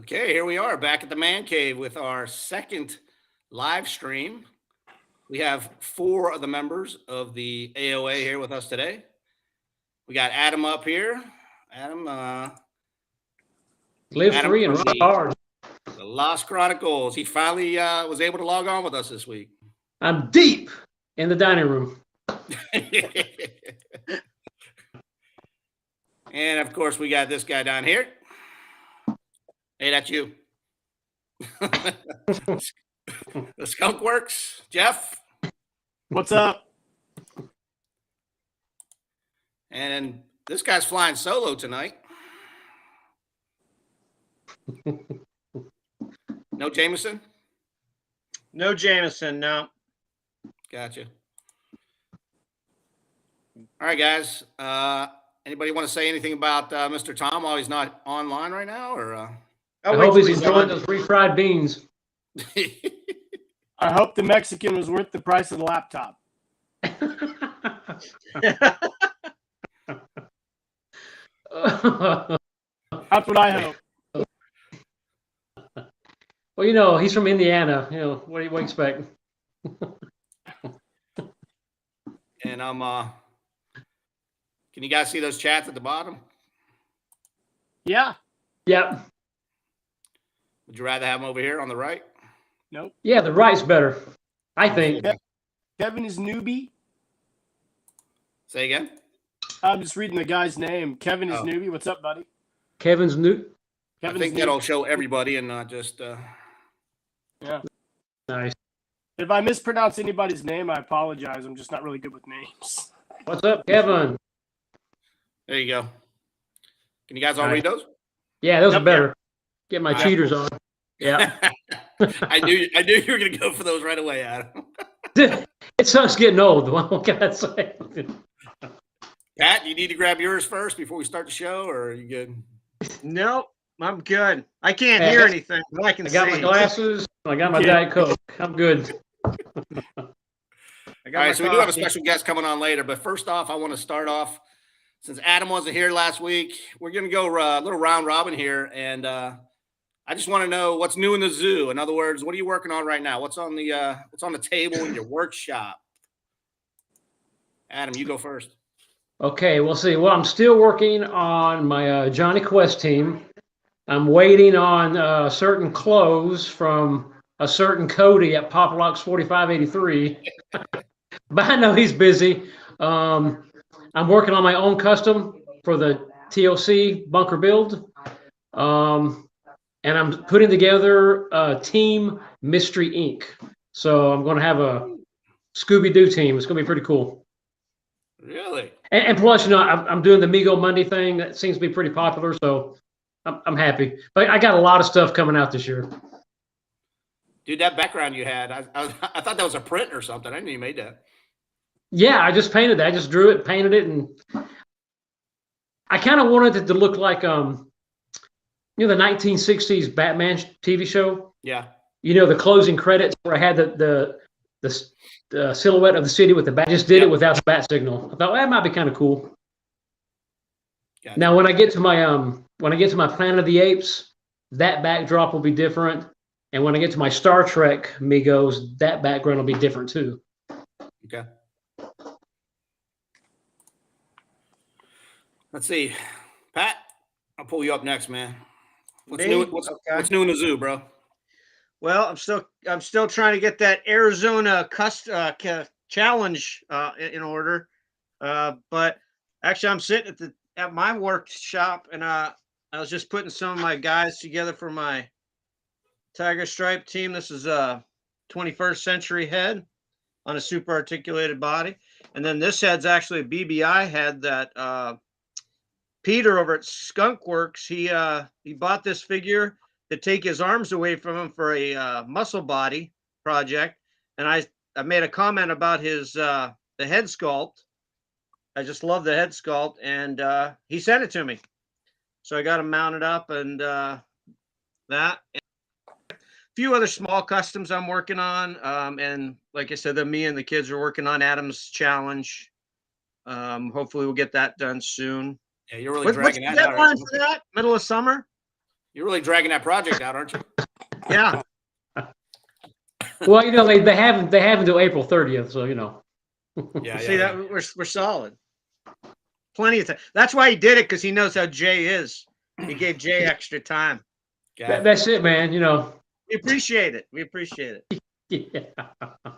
Okay, here we are back at the Man Cave with our second live stream. We have 4 of the members of the AOA here with us today. We got Adam up here. Adam, Live Adam free and from run hard. the Lost Chronicles. He finally was able to log on with us this week. I'm deep in the dining room. And of course, we got this guy down here. Hey, that's you. The Skunk Works, Jeff. What's up? And this guy's flying solo tonight. No Jameson? No Jameson, no. Gotcha. All right, guys. Anybody want to say anything about Mr. Tom while he's not online right now? Or I hope he's enjoying those refried beans. I hope the Mexican was worth the price of the laptop. That's what I hope. Well, you know, he's from Indiana. You know, what do you expect? And can you guys see those chats at the bottom? Yeah. Yep. Would you rather have them over here on the right? Nope. Yeah, the right's better, I think. Kevin is newbie. Say again? I'm just reading the guy's name. Kevin is newbie. What's up, buddy? Kevin's new. I think that'll show everybody and not just. Yeah. Nice. If I mispronounce anybody's name, I apologize. I'm just not really good with names. What's up, Kevin? There you go. Can you guys all read those? Yeah, those are better. Get my cheaters on. Yeah. I knew you were going to go for those right away, Adam. It sucks getting old. What can I say? Pat, you need to grab yours first before we start the show, or are you good? Nope, I'm good. I can't hear anything, but I can see. I got my glasses. I got my Diet Coke. I'm good. All right, so we do have a special guest coming on later, but first off, I want to start off, since Adam wasn't here last week, we're going to go a little round robin here, and I just want to know what's new in the zoo. In other words, what are you working on right now? What's on the table in your workshop? Adam, you go first. Okay, we'll see. Well, I'm still working on my Johnny Quest team. I'm waiting on certain clothes from a certain Cody at Poplox 4583. But I know he's busy. I'm working on my own custom for the TOC bunker build. And I'm putting together a Team Mystery Inc. So I'm going to have a Scooby-Doo team. It's going to be pretty cool. Really? And plus, you know, I'm doing the Migo Monday thing. That seems to be pretty popular, so I'm happy. But I got a lot of stuff coming out this year. Dude, that background you had, I thought that was a print or something. I didn't know you made that. Yeah, I just painted that. I just drew it, painted it, and I kind of wanted it to look like, you know, the 1960s Batman TV show. Yeah. You know, the closing credits where I had the silhouette of the city with the bat. I just did it without the bat signal. I thought, well, that might be kind of cool. Gotcha. Now, when I get to my Planet of the Apes, that backdrop will be different. And when I get to my Star Trek Migos, that background will be different too. Okay. Let's see. Pat, I'll pull you up next, man. What's new in the zoo, bro? Well, I'm still trying to get that Arizona challenge in order. But actually, I'm sitting at my workshop, and I was just putting some of my guys together for my Tiger Stripe team. This is a 21st century head on a super articulated body, and then this head's actually a BBI head that Peter over at Skunk Works, he bought this figure to take his arms away from him for a muscle body project, and I made a comment about his the head sculpt. I just love the head sculpt, and he sent it to me, so I got him mounted up, and that. And a few other small customs I'm working on, and like I said, me and the kids are working on Adam's challenge. Hopefully, we'll get that done soon. Yeah, you're really dragging that out. What's the deadline for that? Middle of summer? You're really dragging that project out, aren't you? Yeah. Well, you know, they haven't until April 30th, so you know. Yeah. See that we're solid. Plenty of time. That's why he did it, because he knows how Jay is. He gave Jay extra time. That's it, man. You know. We appreciate it. We appreciate it. Yeah. All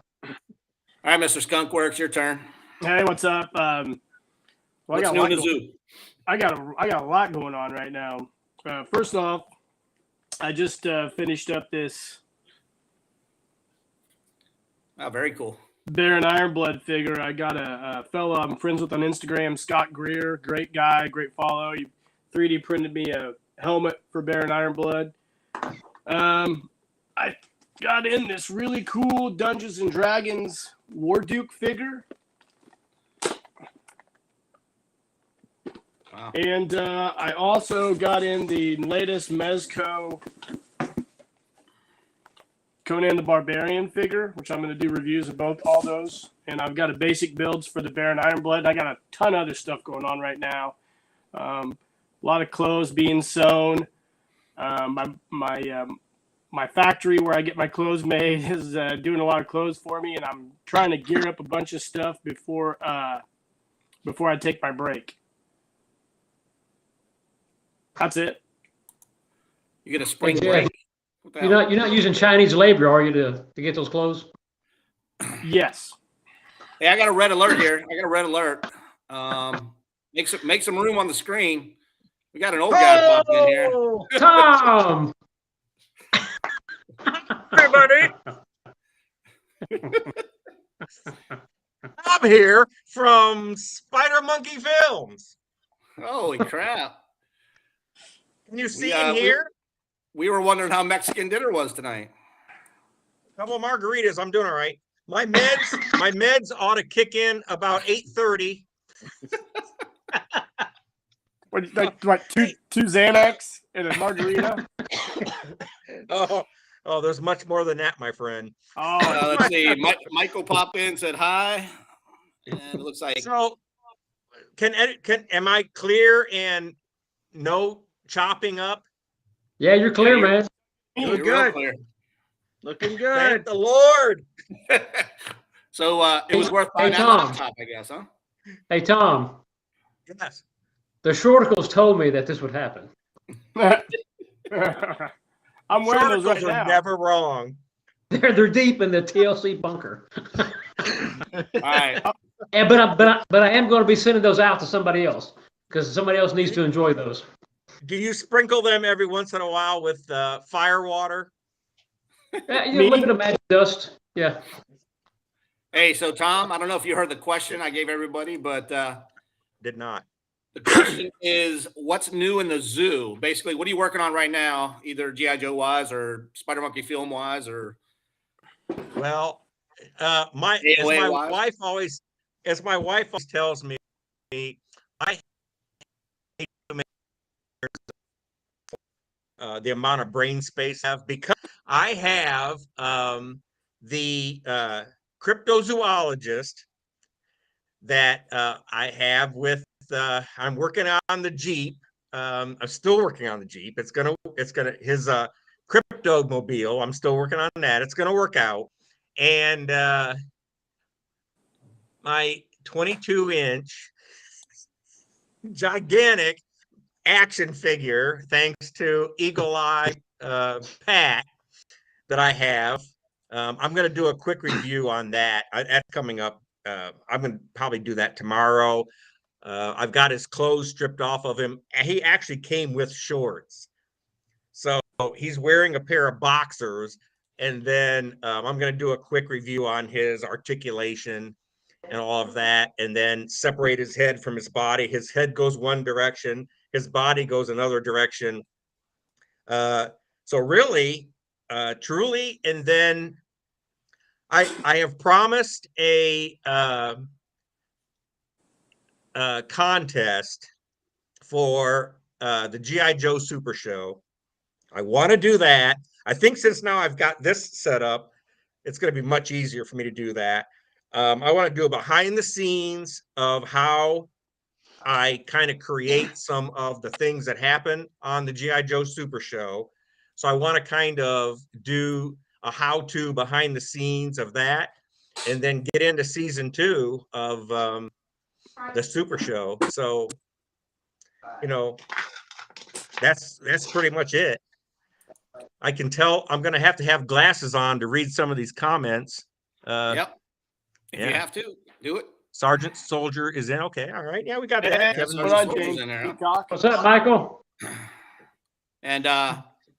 right, Mr. Skunkworks, your turn. Hey, what's up? Well, What's new in the zoo? I got a lot going on right now. First off, I just finished up this Very cool. Baron Ironblood figure. I got a fellow I'm friends with on Instagram, Scott Greer. Great guy, great follow. He 3D printed me a helmet for Baron Ironblood. I got in this really cool Dungeons and Dragons War Duke figure. Wow. And I also got in the latest Mezco Conan the Barbarian figure, which I'm going to do reviews of all those. And I've got a basic builds for the Baron Ironblood. I got a ton of other stuff going on right now. A lot of clothes being sewn. My factory where I get my clothes made is doing a lot of clothes for me, and I'm trying to gear up a bunch of stuff before I take my break. That's it. You get a spring Hey, Jay, break. What the hell? You're not using Chinese labor, are you, to get those clothes? Yes. Hey, I got a red alert here. Make some room on the screen. We got an old guy popping in here. Tom! Everybody, I'm here from Spider Monkey Films. Holy crap. Can you see in here? We were wondering how Mexican dinner was tonight. A couple of margaritas. I'm doing all right. My meds ought to kick in about 8:30. What, two Xanax and a margarita? Oh, there's much more than that, my friend. Oh, Let's see. Michael popped in, said hi. And it looks like So, am I clear and no chopping up? Yeah, you're clear, man. you're Good. real clear. Looking Thank good. the Lord. So it was worth buying that Tom. laptop, I guess, huh? Hey, Tom, Yes. the Shorticles told me that this would happen. I'm wearing those right Shorticles are now. never wrong. They're deep in the TLC bunker. All right. But I am going to be sending those out to somebody else, because somebody else needs to enjoy those. Do you sprinkle them every once in a while with fire water? Yeah, you know, a little bit of magic dust. Yeah. Hey, so Tom, I don't know if you heard the question I gave everybody, but Did not. the question is, what's new in the zoo? Basically, what are you working on right now, either G.I. Joe wise or Spider Monkey film wise, or Well, AOA as my wife always tells me, I hate to make the amount of brain space I have, because I have the cryptozoologist that I have with. I'm working on the Jeep. I'm still working on the Jeep. It's gonna his crypto mobile. I'm still working on that. It's gonna work out. And my 22-inch gigantic action figure, thanks to Eagle Eye Pat, that I have. I'm going to do a quick review on that. That's coming up. I'm going to probably do that tomorrow. I've got his clothes stripped off of him. He actually came with shorts. So he's wearing a pair of boxers. And then I'm going to do a quick review on his articulation and all of that, and then separate his head from his body. His head goes one direction, his body goes another direction. So really, truly, and then I have promised a contest for the G.I. Joe Super Show. I want to do that. I think since now I've got this set up, it's going to be much easier for me to do that. I want to do a behind the scenes of how I kind of create some of the things that happen on the G.I. Joe Super Show. So I want to kind of do a how-to behind the scenes of that, and then get into season 2 of the Super Show. So, that's pretty much it. I can tell I'm going to have glasses on to read some of these comments. Yep. If you yeah. have to, do it. Sergeant Soldier is in. Okay. All right. Yeah, we got that. Hey, Kevin. hold on, Soldier's James. in there, huh? Peacock. What's up, Michael? And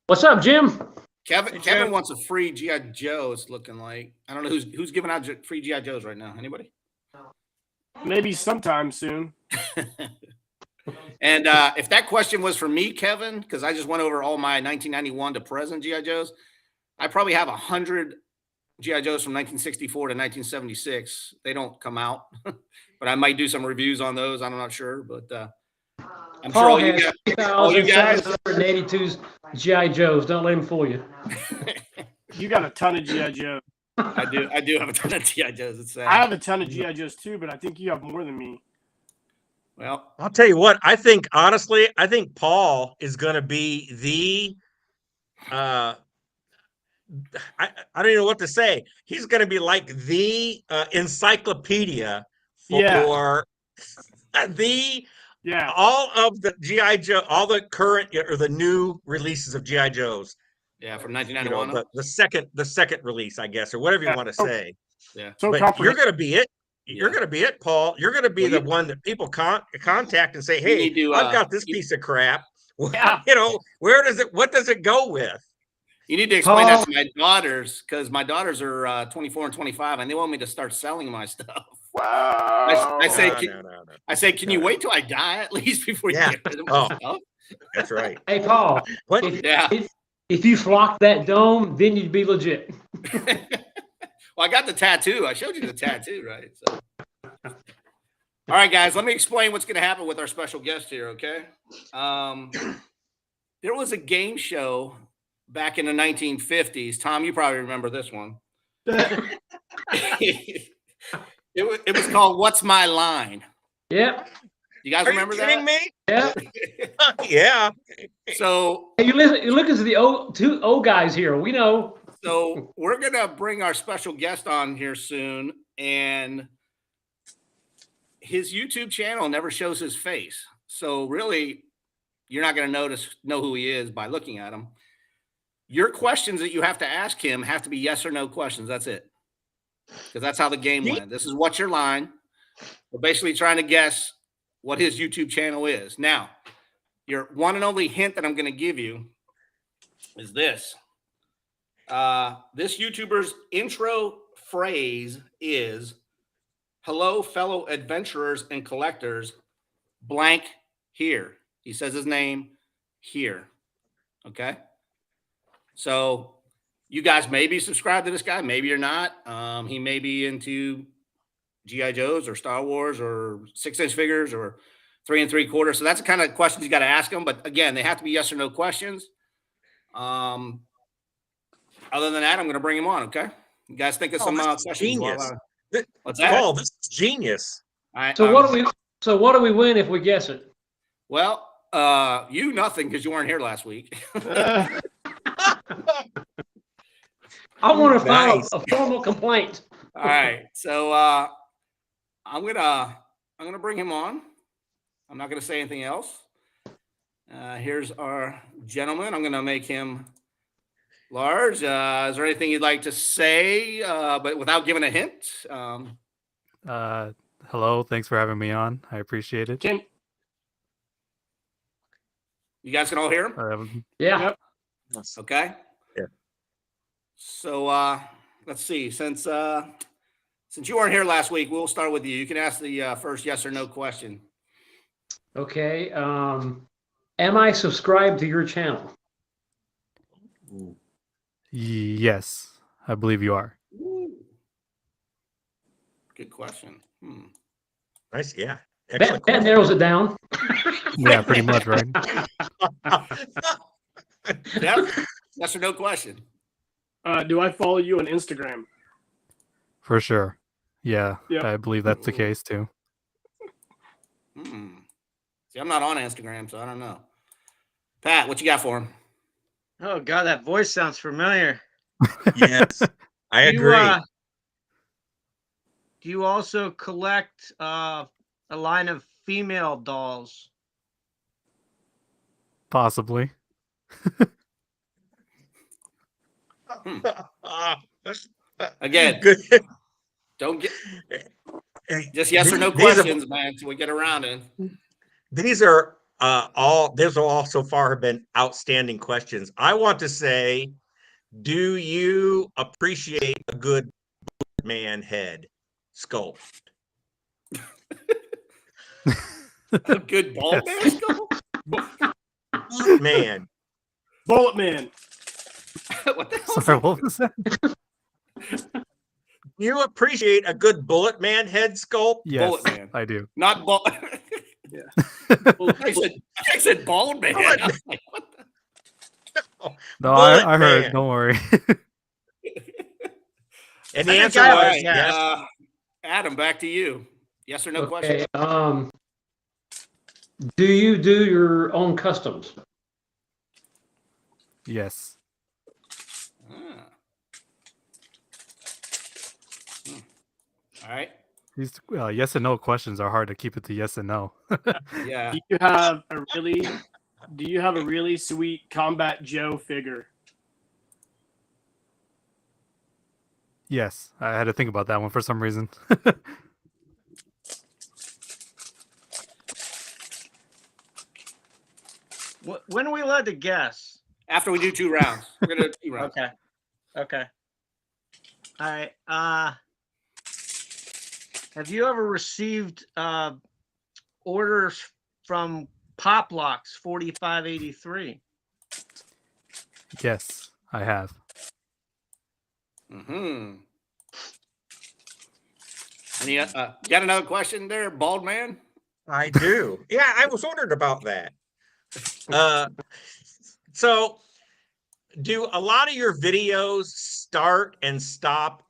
What's up, Jim? Kevin wants a free G.I. Joe, it's looking like. I don't know who's giving out free G.I. Joes right now. Anybody? Maybe sometime soon. And if that question was for me, Kevin, because I just went over all my 1991 to present G.I. Joes, I probably have 100 G.I. Joes from 1964 to 1976. They don't come out, but I might do some reviews on those. I'm not sure, but I'm sure Paul all has you guys 3,782 G.I. Joes. Don't let him fool you. You got a ton of G.I. Joe. I do have a ton of G.I. Joes. It's sad. I have a ton of G.I. Joes too, but I think you have more than me. Well, I'll tell you what, I think Paul is going to be the, I don't even know what to say. He's going to be like the encyclopedia for all of the G.I. Joe, all the current or the new releases of G.I. Joes. Yeah, from 1991. The second release, I guess, or whatever you want to say. Yeah. So but you're going to be it. You're Yeah. going to be it, Paul. You're going to be the one that people contact and say, "Hey, I've got this piece of crap." Yeah. What does it go with? You need to explain that to my daughters, because my daughters are 24 and 25, and they want me to start selling my stuff. Wow. I say, can you wait till I die at least before you get rid of my stuff? That's right. Hey, Paul. What? If you flocked that dome, then you'd be legit. Well, I got the tattoo. I showed you the tattoo, right? So. All right, guys, let me explain what's going to happen with our special guest here, okay? There was a game show back in the 1950s. Tom, you probably remember this one. It was called What's My Line? Yep. You guys remember that? Are you kidding Yeah. me? Yeah. So hey, you listen to the two old guys here. We know. So we're going to bring our special guest on here soon, and his YouTube channel never shows his face. So really, you're not going to know who he is by looking at him. Your questions that you have to ask him have to be yes or no questions. That's it. Because that's how the game went. This is what's your line. We're basically trying to guess what his YouTube channel is. Now, your one and only hint that I'm going to give you is this. This YouTuber's intro phrase is, "Hello, fellow adventurers and collectors, blank here." He says his name here. Okay. So you guys may be subscribed to this guy. Maybe you're not. He may be into G.I. Joes or Star Wars or 6-inch figures or 3 3/4. So that's the kind of questions you got to ask him. But again, they have to be yes or no questions. Other than that, I'm going to bring him on. Okay. You guys think of some questions. Genius. What's that? Paul, this is genius. So what do we win if we guess it? Well, you nothing because you weren't here last week. I want to file a formal complaint. All right. So I'm gonna bring him on. I'm not gonna say anything else. Here's our gentleman. I'm gonna make him large. Is there anything you'd like to say, but without giving a hint? Hello, thanks for having me on. I appreciate it. You guys can all hear him? Yeah. Yep. Okay. Yeah. So let's see. Since you weren't here last week, we'll start with you. You can ask the first yes or no question. Okay. Am I subscribed to your channel? Yes, I believe you are. Ooh. Good question. Nice. Yeah. That narrows it down. Yeah, pretty much, right? Yep. Yes or no question. Do I follow you on Instagram? For sure. Yeah, Yep. I believe that's the case too. See, I'm not on Instagram, so I don't know. Pat, what you got for him? Oh God, that voice sounds familiar. Yes, I agree. Do you also collect a line of female dolls? Possibly. Again, Good. don't get just Just yes or no questions, man, so we get around it. These are these all so far have been outstanding questions. I want to say, do you appreciate a good man head sculpt? A good bald man skull? Man. Bullet Man. What the hell? Sorry, what was that? You appreciate a good bullet man head sculpt? Yes, Bullet man. I do. Not bald. Yeah. I said bald man. Bullet I was like, what the? No, Bullet I heard. man. Don't worry. And I the think answer I was was, yes. Adam, back to you. Yes or no question? Okay. Do you do your own customs? Yes. Ah. All right. These yes and no questions are hard to keep it to yes and no. Yeah. Do you have a really sweet Combat Joe figure? Yes, I had to think about that one for some reason. When are we allowed to guess? After we do 2 rounds, we're gonna do 2 rounds. Okay. All right. Have you ever received orders from Pop Locks 4583? Yes, I have. Mm-hmm. And you got another question there, bald man? I do. Yeah, I was wondering about that. So do a lot of your videos start and stop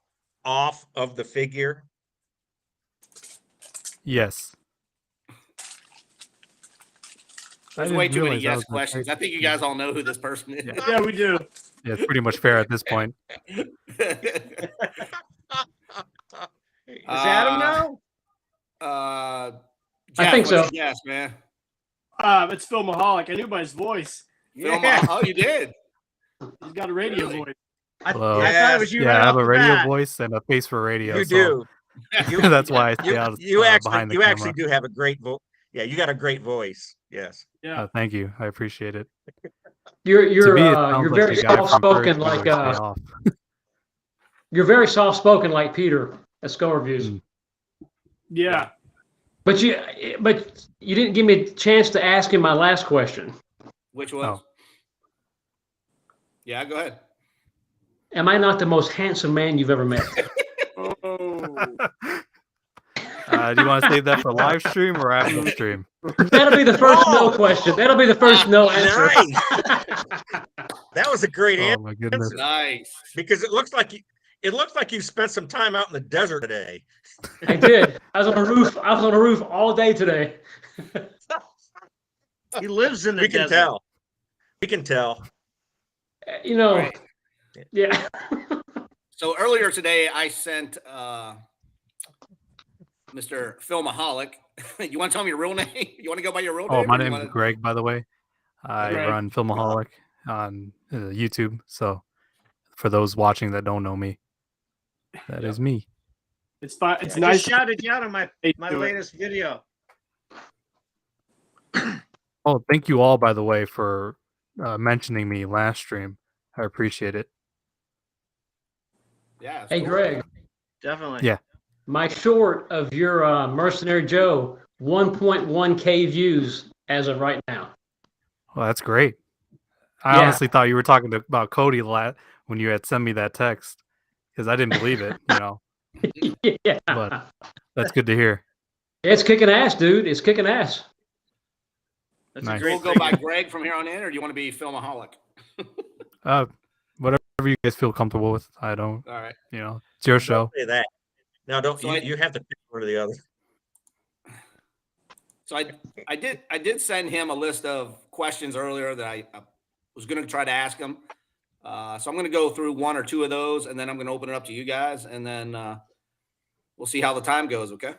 off of the figure? Yes. There's I way didn't too many realize that yes was the questions. I think you guys all know who this person is. Yeah, we do. Yeah, it's pretty much fair at this point. Does Adam know? I Jeff, think so. Yes, man. It's Filmaholic. I knew by his voice. Yeah. Oh, you did. He's got a radio Really? voice. Hello. I thought it was you. Yeah, right I have off a the radio bat. voice and a face for radio. You so do. that's why I stay out You behind the you camera. actually do have a great voice. Yeah, you got a great voice. Yes. Yeah. Thank you. I appreciate it. You're To me, it sounds you're like very the guy from soft spoken, First like Brother Stay Off. you're very soft spoken, like Peter at Skull Reviews. Mm. Yeah. But you didn't give me a chance to ask him my last question. Which was? Oh. Yeah, go ahead. Am I not the most handsome man you've ever met? Oh. Do you want to save that for live stream or after the stream? That'll be the first no question. That'll be the first no answer. Nice. That was a great Oh answer my goodness. Nice. because it looks like you spent some time out in the desert today. I did. I was on a roof all day today. He lives in the We can desert. tell. We can tell. You know, Right. yeah. So earlier today, I sent Mr. Filmaholic. You want to tell me your real name? You want to go by your real name? Oh, my or you name wanna- is Greg, by the way. I Greg. run Filmaholic on YouTube. So for those watching that don't know me, that is me. It's fine. It's I nice. just shouted you out on my to latest video. Oh, thank you all, by the way, for mentioning me last stream. I appreciate it. Yeah. it's Hey, cool. Greg, Definitely. Yeah. my short of your Mercenary Joe, 1.1K views as of right now. Well, that's great. I Yeah. honestly thought you were talking about Cody when you had sent me that text because I didn't believe it, Yeah. But that's good to hear. It's kicking ass, dude. It's kicking ass. That's Nice. a great We'll go by Greg from here on in, or do you want to be Filmaholic? Whatever you guys feel comfortable with. I don't, All right. it's your show. Don't say that. No, don't. So You have to pick one or the other. So I did send him a list of questions earlier that I was going to try to ask him. So I'm going to go through one or two of those, and then I'm going to open it up to you guys, and then we'll see how the time goes. Okay.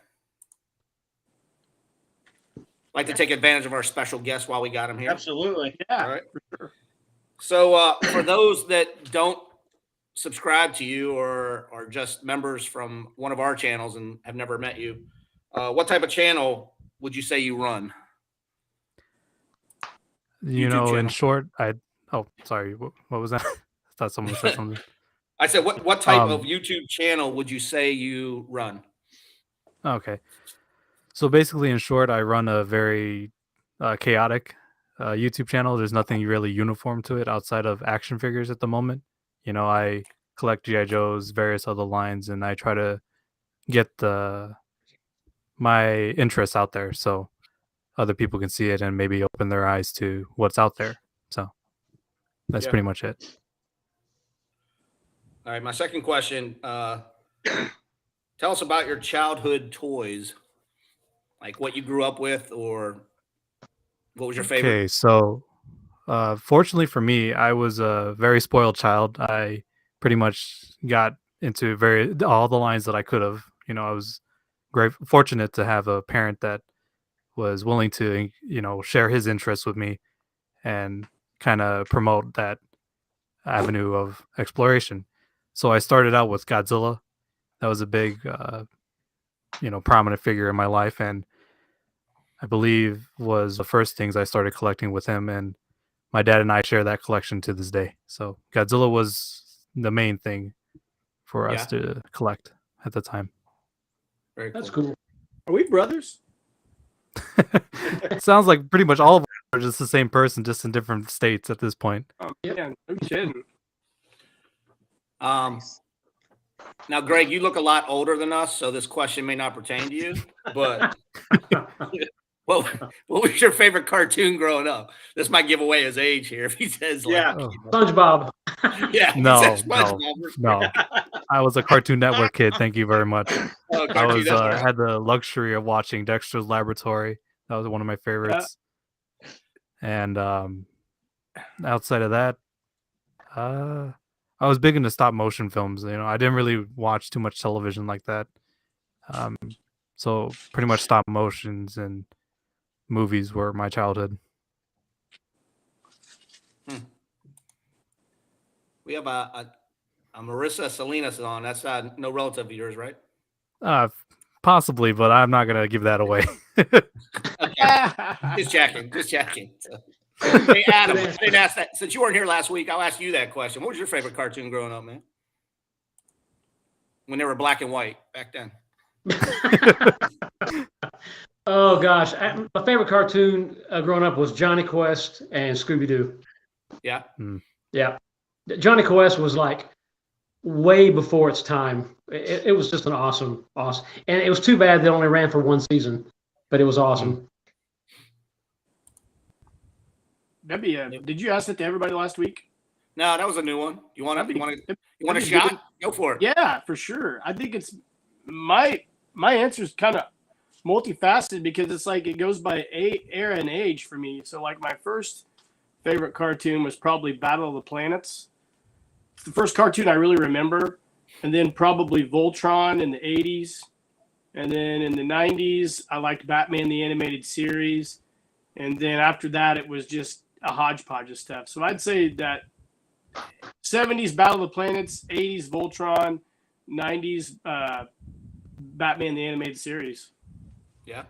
Like to take advantage of our special guest while we got him here. Absolutely. Yeah. All right. For sure. So for those that don't subscribe to you or are just members from one of our channels and have never met you, what type of channel would you say you run? You YouTube know, in channel. short, oh, sorry, what was that? I thought someone said something. I said, what type of YouTube channel would you say you run? Okay. So basically, in short, I run a very chaotic YouTube channel. There's nothing really uniform to it outside of action figures at the moment. You know, I collect G.I. Joes, various other lines, and I try to get my interests out there so other people can see it and maybe open their eyes to what's out there. So that's pretty much it. All right. My second question, tell us about your childhood toys, like what you grew up with or what was your favorite? Okay, so fortunately for me, I was a very spoiled child. I pretty much got into all the lines that I could have. You know, I was fortunate to have a parent that was willing to, you know, share his interests with me and kind of promote that avenue of exploration. So I started out with Godzilla. That was a big, you know, prominent figure in my life, and I believe was the first things I started collecting with him. And my dad and I share that collection to this day. So Godzilla was the main thing for us to collect at the time. Very That's cool. cool. Are we brothers? It sounds like pretty much all of us are just the same person, just in different states at this point. Oh, yeah, no kidding. Now, Greg, you look a lot older than us, so this question may not pertain to you, but what was your favorite cartoon growing up? This might give away his age here if he says like, Yeah. SpongeBob. yeah, he No, says no, SpongeBob. no. I was a Cartoon Network kid. Thank you very much. Oh, I Cartoon was Network. had the luxury of watching Dexter's Laboratory. That was one of my favorites. And outside of that, I was big into stop motion films. You know, I didn't really watch too much television like that. So pretty much stop motions and movies were my childhood. We have a Marissa Salinas on. That's no relative of yours, right? Possibly, but I'm not gonna give that away. Okay. Just checking. So, hey, Adam, I didn't ask that. Since you weren't here last week, I'll ask you that question. What was your favorite cartoon growing up, man? When they were black and white back then. Oh gosh, my favorite cartoon growing up was Johnny Quest and Scooby Doo. Yeah. Yeah, Johnny Quest was like way before its time. It was just an awesome, and it was too bad they only ran for one season, but it was awesome. That'd be did you ask it to everybody last week? No, that was a new one. You want a shot? Go for it. Yeah, for sure. I think it's my answer is kind of multifaceted because it's like it goes by era and age for me. So like my first favorite cartoon was probably Battle of the Planets. It's the first cartoon I really remember. And then probably Voltron in the 80s. And then in the 90s, I liked Batman the Animated Series. And then after that, it was just a hodgepodge of stuff. So I'd say that 70s Battle of the Planets, 80s Voltron, 90s Batman the Animated Series. Yeah.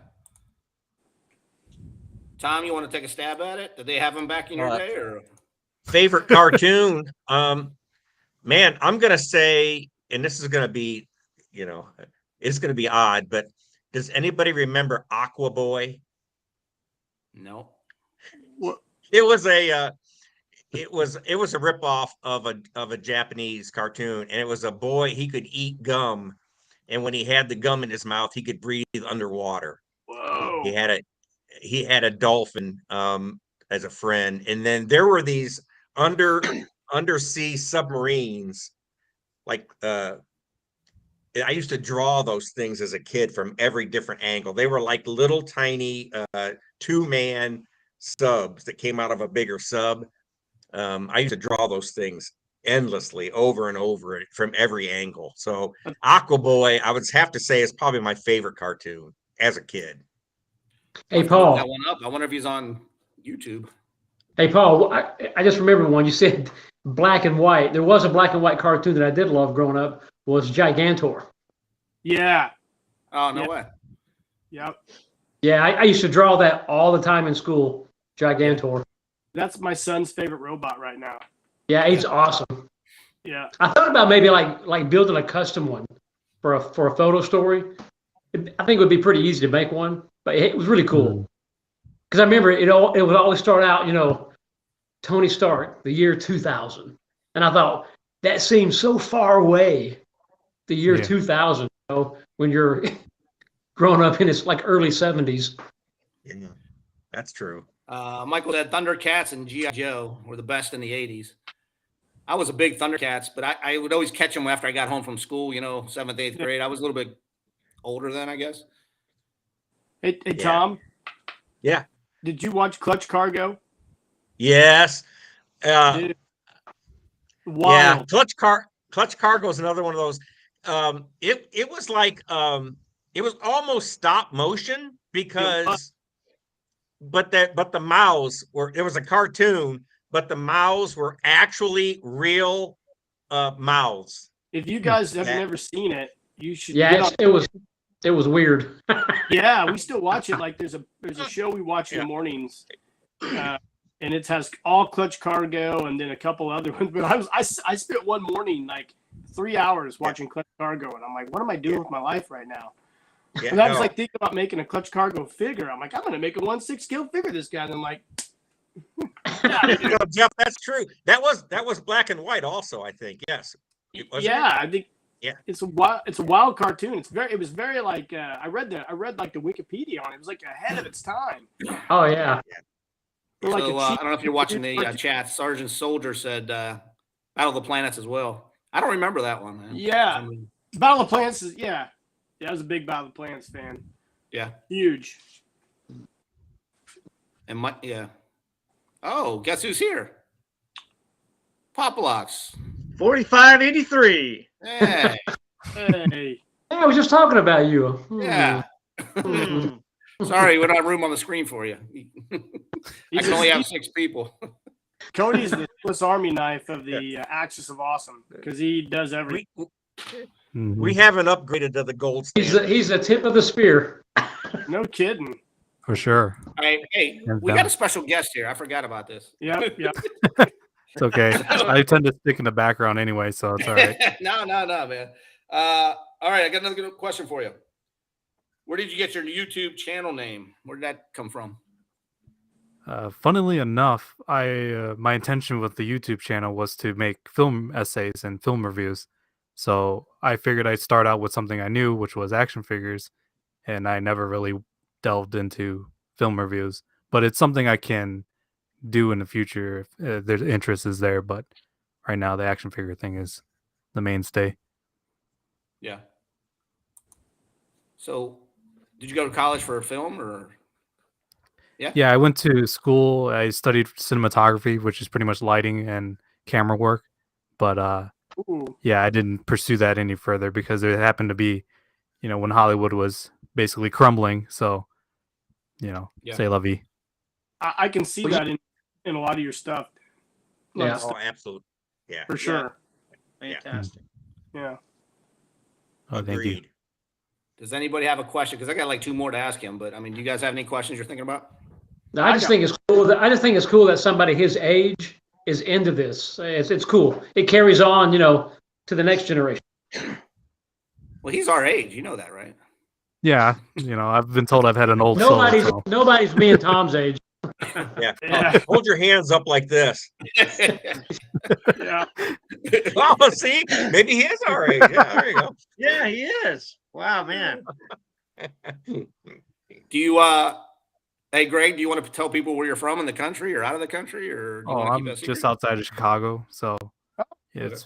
Tom, you want to take a stab at it? Did they have them back in your day? Or favorite cartoon? Man, I'm gonna say, and this is gonna be, you know, it's gonna be odd, but does anybody remember Aqua Boy? No. It was a ripoff of a Japanese cartoon, and it was a boy. He could eat gum, and when he had the gum in his mouth, he could breathe underwater. Whoa! He had a dolphin as a friend, and then there were these undersea submarines, like I used to draw those things as a kid from every different angle. They were like little tiny 2-man subs that came out of a bigger sub. I used to draw those things endlessly over and over from every angle. So Aquaboy, I would have to say, is probably my favorite cartoon as a kid. Hey, Look Paul. that one up. I wonder if he's on YouTube. Hey, Paul, I just remember one. You said black and white. There was a black and white cartoon that I did love growing up, was Gigantor. Yeah. Oh, no Yeah. way. Yep. Yeah, I used to draw that all the time in school, Gigantor. That's my son's favorite robot right now. Yeah, he's awesome. Yeah. I thought about maybe like building a custom one for a photo story. I think it would be pretty easy to make one, but it was really cool. Because I remember it would always start out, Tony Stark, the year 2000. And I thought, that seems so far away, the year 2000, when you're growing up in its like early 70s. Yeah, that's true. Michael said Thundercats and G.I. Joe were the best in the 80s. I was a big Thundercats, but I would always catch them after I got home from school, 7th, 8th grade. I was a little bit older then, I guess. Hey, Tom. Yeah. Did you watch Clutch Cargo? Yes. Dude. Yeah. Clutch Cargo is another one of those. It was like it was almost stop motion because but the mouths were, it was a cartoon, but the mouths were actually real mouths. If you guys have never seen it, you should. Yeah, it was weird. Yeah, we still watch it. Like there's a show we watch in the mornings, and it has all Clutch Cargo and then a couple other ones. But I spent one morning like 3 hours watching Clutch Cargo, and I'm like, what am I doing with my life right now? Yeah, and I was like thinking about making a Clutch Cargo figure. I'm like, I'm gonna make a 1/6 scale figure of this guy. And I'm like, Jeff, that's true. That was black and white also, I think. Yes. I think. Yeah, it's a wild cartoon. It was very like I read like the Wikipedia on it. It was like ahead of its time. Oh yeah. So, I don't know if you're watching the chat. Sergeant Soldier said Battle of the Planets as well. I don't remember that one, man. Yeah, Battle of the Planets is I was a big Battle of the Planets fan. Yeah, huge. And oh, guess who's here? Popalox. 4583. Hey. Hey. I was just talking about you. Yeah. Sorry, we don't have room on the screen for you. I can only have 6 people. Cody's the Swiss Army knife of the Axis of Awesome because he does everything. We haven't upgraded to the gold standard. He's the tip of the spear. No kidding. For sure. All right, hey, we got a special guest here. I forgot about this. Yep. It's okay. I tend to stick in the background anyway, so it's all right. No, man. All right, I got another good question for you. Where did you get your YouTube channel name? Where did that come from? Funnily enough, my intention with the YouTube channel was to make film essays and film reviews. So I figured I'd start out with something I knew, which was action figures, and I never really delved into film reviews. But it's something I can do in the future if their interest is there. But right now, the action figure thing is the mainstay. Yeah. So, did you go to college for film or? Yeah, I went to school. I studied cinematography, which is pretty much lighting and camera work. But I didn't pursue that any further because it happened to be, when Hollywood was basically crumbling. So, c'est la vie. I can see that in a lot of your stuff. Yeah. Oh, absolutely. Yeah. For sure. Fantastic. Yeah. Oh, thank you. Does anybody have a question? Because I got like 2 more to ask him. But I mean, do you guys have any questions you're thinking about? No, I just think it's cool. It's cool that somebody his age is into this. It's cool. It carries on, to the next generation. Well, he's our age. You know that, right? Yeah, I've been told I've had an old soul. So. Nobody's me and Tom's age. Yeah. Hold your hands up like this. Yeah. Oh, see, maybe he is our age. Yeah, there you go. Yeah, he is. Wow, man. Do you hey Greg, do you want to tell people where you're from in the country or out of the country, or do you want to keep I'm that secret? just outside of Chicago, so it's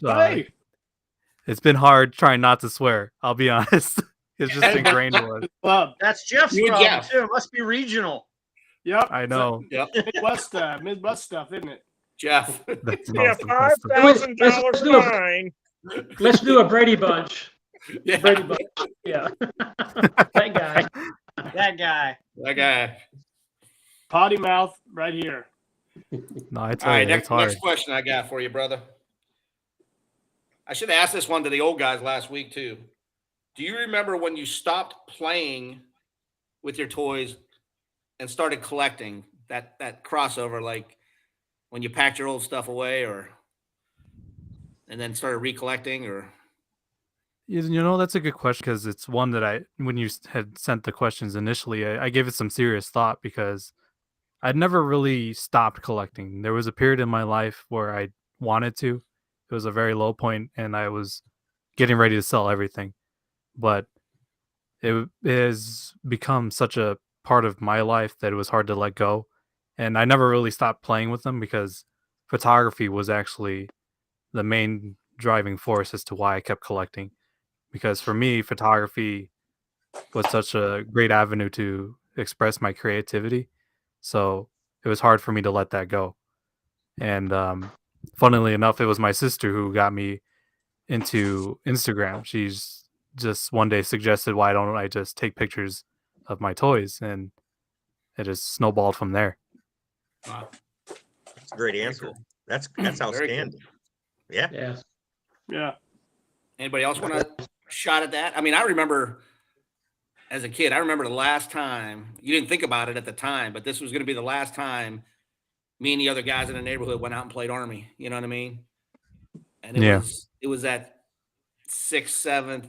it's been hard trying not to swear. I'll be honest. It's just ingrained in us. Club. That's Jeff's You and problem Jeff. too. It must be regional. Yep. I know. Yep, Midwest stuff, isn't it? Jeff. That's Yeah, awesome. That's the- $5,000 fine. Let's do a Brady Bunch. Yeah, Brady Bunch. Yeah. That guy. That guy. that guy. Potty mouth right here. No, I All tell right, you, it's hard. next question I got for you, brother. I should have asked this one to the old guys last week too. Do you remember when you stopped playing with your toys and started collecting? That crossover, like when you packed your old stuff away, and then started recollecting, or You know, that's a good question because it's one that when you had sent the questions initially, I gave it some serious thought because I'd never really stopped collecting. There was a period in my life where I wanted to. It was a very low point, and I was getting ready to sell everything. But it has become such a part of my life that it was hard to let go. And I never really stopped playing with them because photography was actually the main driving force as to why I kept collecting. Because for me, photography was such a great avenue to express my creativity. So it was hard for me to let that go. And funnily enough, it was my sister who got me into Instagram. She's just one day suggested, why don't I just take pictures of my toys? And it just snowballed from there. wow, That's a great very answer. cool. That's Very cool. outstanding. Yeah. Yeah. Yeah. Anybody else want a shot at that? I mean, I remember as a kid, I remember the last time, you didn't think about it at the time, but this was going to be the last time me and the other guys in the neighborhood went out and played Army. You know what I mean? And it was that 6th, 7th,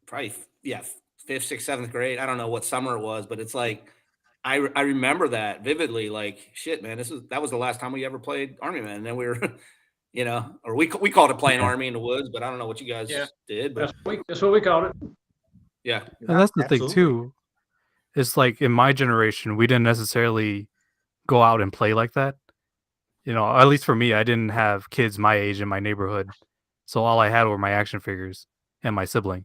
probably, yeah, 5th, 6th, 7th grade. I don't know what summer it was, but it's like, I remember that vividly. Like, shit, man, that was the last time we ever played Army Man. And then we were, you know, or we called it playing Army in the woods, but I don't know what you guys did, but That's what we called it. yeah. And that's the thing Absolutely. too. It's like in my generation, we didn't necessarily go out and play like that. You know, at least for me, I didn't have kids my age in my neighborhood. So all I had were my action figures and my sibling.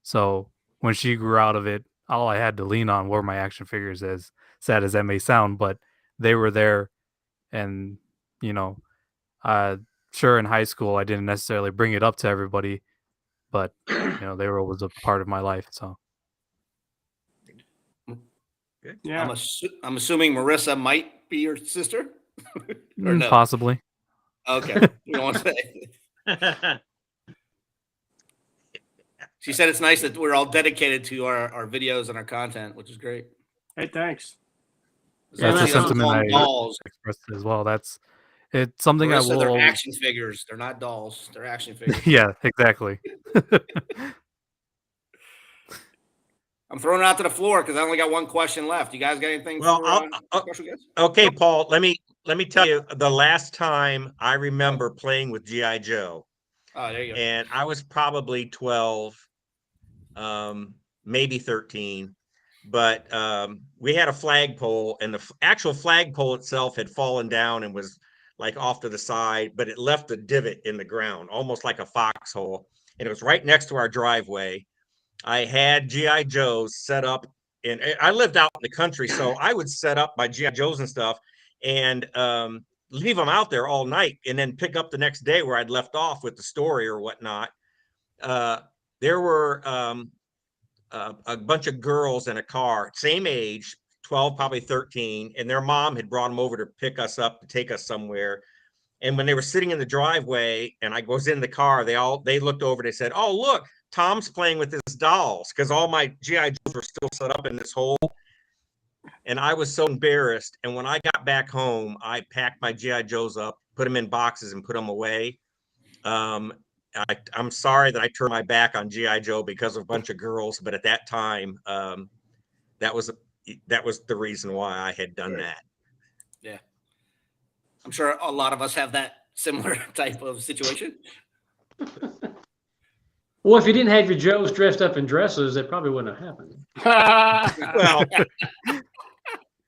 So when she grew out of it, all I had to lean on were my action figures, as sad as that may sound, but they were there. And, you know, sure, in high school, I didn't necessarily bring it up to everybody, but, you know, they were always a part of my life. So Yeah. I'm assuming Marissa might be your sister. Or no? possibly. Okay. You don't want to say. She said it's nice that we're all dedicated to our videos and our content, which is great. Hey, thanks. Yeah, That's a that's sentiment I dolls. expressed as well. It's something I Marissa, will they're always. action figures. They're not dolls. They're action figures. Yeah, exactly. I'm throwing it out to the floor because I only got one question left. You guys got anything Well, for special guests? Okay, Paul, let me tell you the last time I remember playing with G.I. Joe, Oh, there you go. and I was probably 12, maybe 13, but we had a flagpole, and the actual flagpole itself had fallen down and was like off to the side, but it left a divot in the ground, almost like a foxhole, and it was right next to our driveway. I had G.I. Joes set up, and I lived out in the country, so I would set up my G.I. Joes and stuff and leave them out there all night and then pick up the next day where I'd left off with the story or whatnot. There were a bunch of girls in a car, same age, 12, probably 13, and their mom had brought them over to pick us up, to take us somewhere. And when they were sitting in the driveway and I was in the car, they looked over, they said, "Oh, look, Tom's playing with his dolls," because all my G.I. Joes were still set up in this hole. And I was so embarrassed. And when I got back home, I packed my G.I. Joes up, put them in boxes and put them away. I'm sorry that I turned my back on G.I. Joe because of a bunch of girls. But at that time, that was the reason why I had done that. Yeah. I'm sure a lot of us have that similar type of situation. Well, if you didn't have your Joes dressed up in dresses, it probably wouldn't have happened. Well,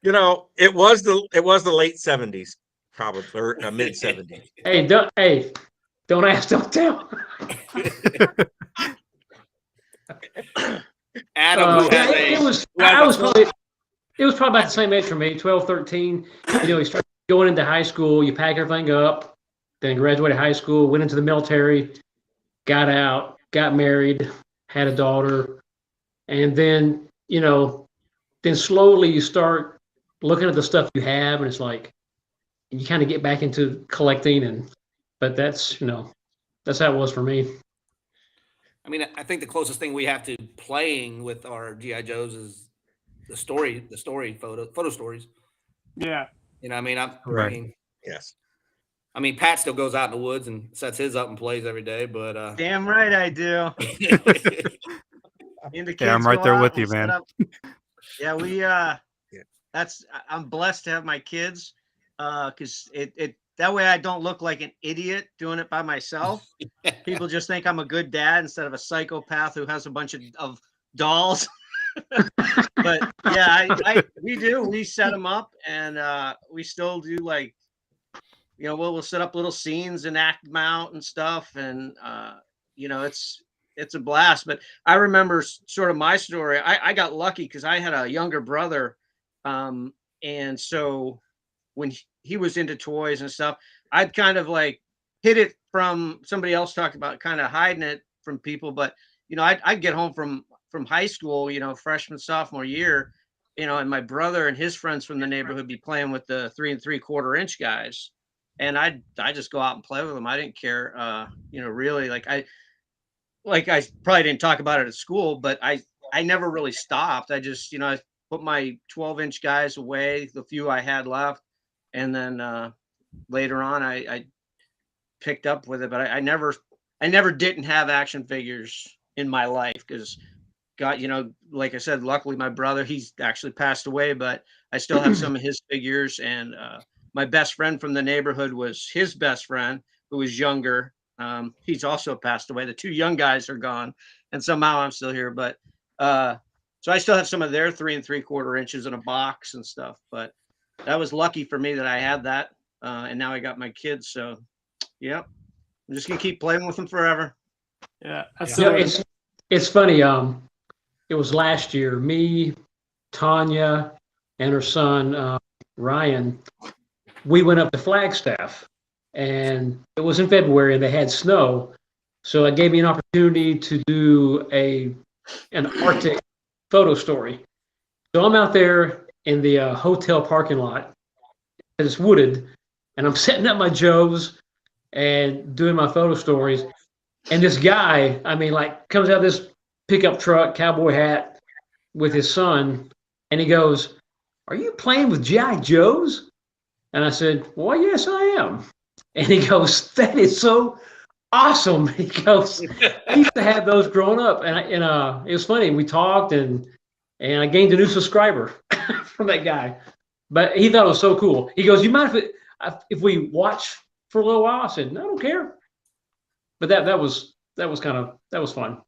you know, it was the late 70s, probably, or mid 70s. Hey, Don't ask, don't tell. Adam, who has it was probably about the same age for me, 12, 13. You started going into high school, you pack everything up, then graduated high school, went into the military, got out, got married, had a daughter, and then, then slowly you start looking at the stuff you have, and it's like, you kind of get back into collecting, but that's how it was for me. I mean, I think the closest thing we have to playing with our GI Joes is the story photo stories. Yeah. I mean, Yes. I mean, Pat still goes out in the woods and sets his up and plays every day, but Damn right I do. I'm right there with you, man. Yeah, I'm blessed to have my kids, because it that way I don't look like an idiot doing it by myself. People just think I'm a good dad instead of a psychopath who has a bunch of dolls. But yeah, we set them up, and we still do, like, we'll set up little scenes and act them out and stuff, and it's a blast. But I remember sort of my story. I got lucky because I had a younger brother, and so when he was into toys and stuff, I'd kind of like hid it from somebody else, talked about kind of hiding it from people. But I'd get home from high school, freshman, sophomore year, and my brother and his friends from the neighborhood be playing with the 3 3/4 inch guys, and I just go out and play with them. I didn't care, really. Like I probably didn't talk about it at school, but I never really stopped. I just, I put my 12-inch guys away, the few I had left, and then later on I picked up with it. But I never didn't have action figures in my life because, God, like I said, luckily my brother, he's actually passed away, but I still have some of his figures. And my best friend from the neighborhood was his best friend, who was younger. He's also passed away. The two young guys are gone, and somehow I'm still here. But so I still have some of their 3 3/4 inches in a box and stuff. But that was lucky for me that I had that, and now I got my kids. So, yep, I'm just gonna keep playing with them forever. Yeah, it's funny. It was last year. Me, Tanya, and her son Ryan. We went up to Flagstaff, and it was in February, and they had snow, so it gave me an opportunity to do an Arctic photo story. So I'm out there in the hotel parking lot, and it's wooded, and I'm setting up my Joes and doing my photo stories. And this guy, comes out of this pickup truck, cowboy hat, with his son, and he goes, "Are you playing with G.I. Joes?" And I said, "Well, yes, I am." And he goes, "That is so awesome." He goes, "I used to have those growing up," and it was funny. We talked, and I gained a new subscriber from that guy. But he thought it was so cool. He goes, "You mind if we watch for a little while?" I said, "No, I don't care." But that was fun.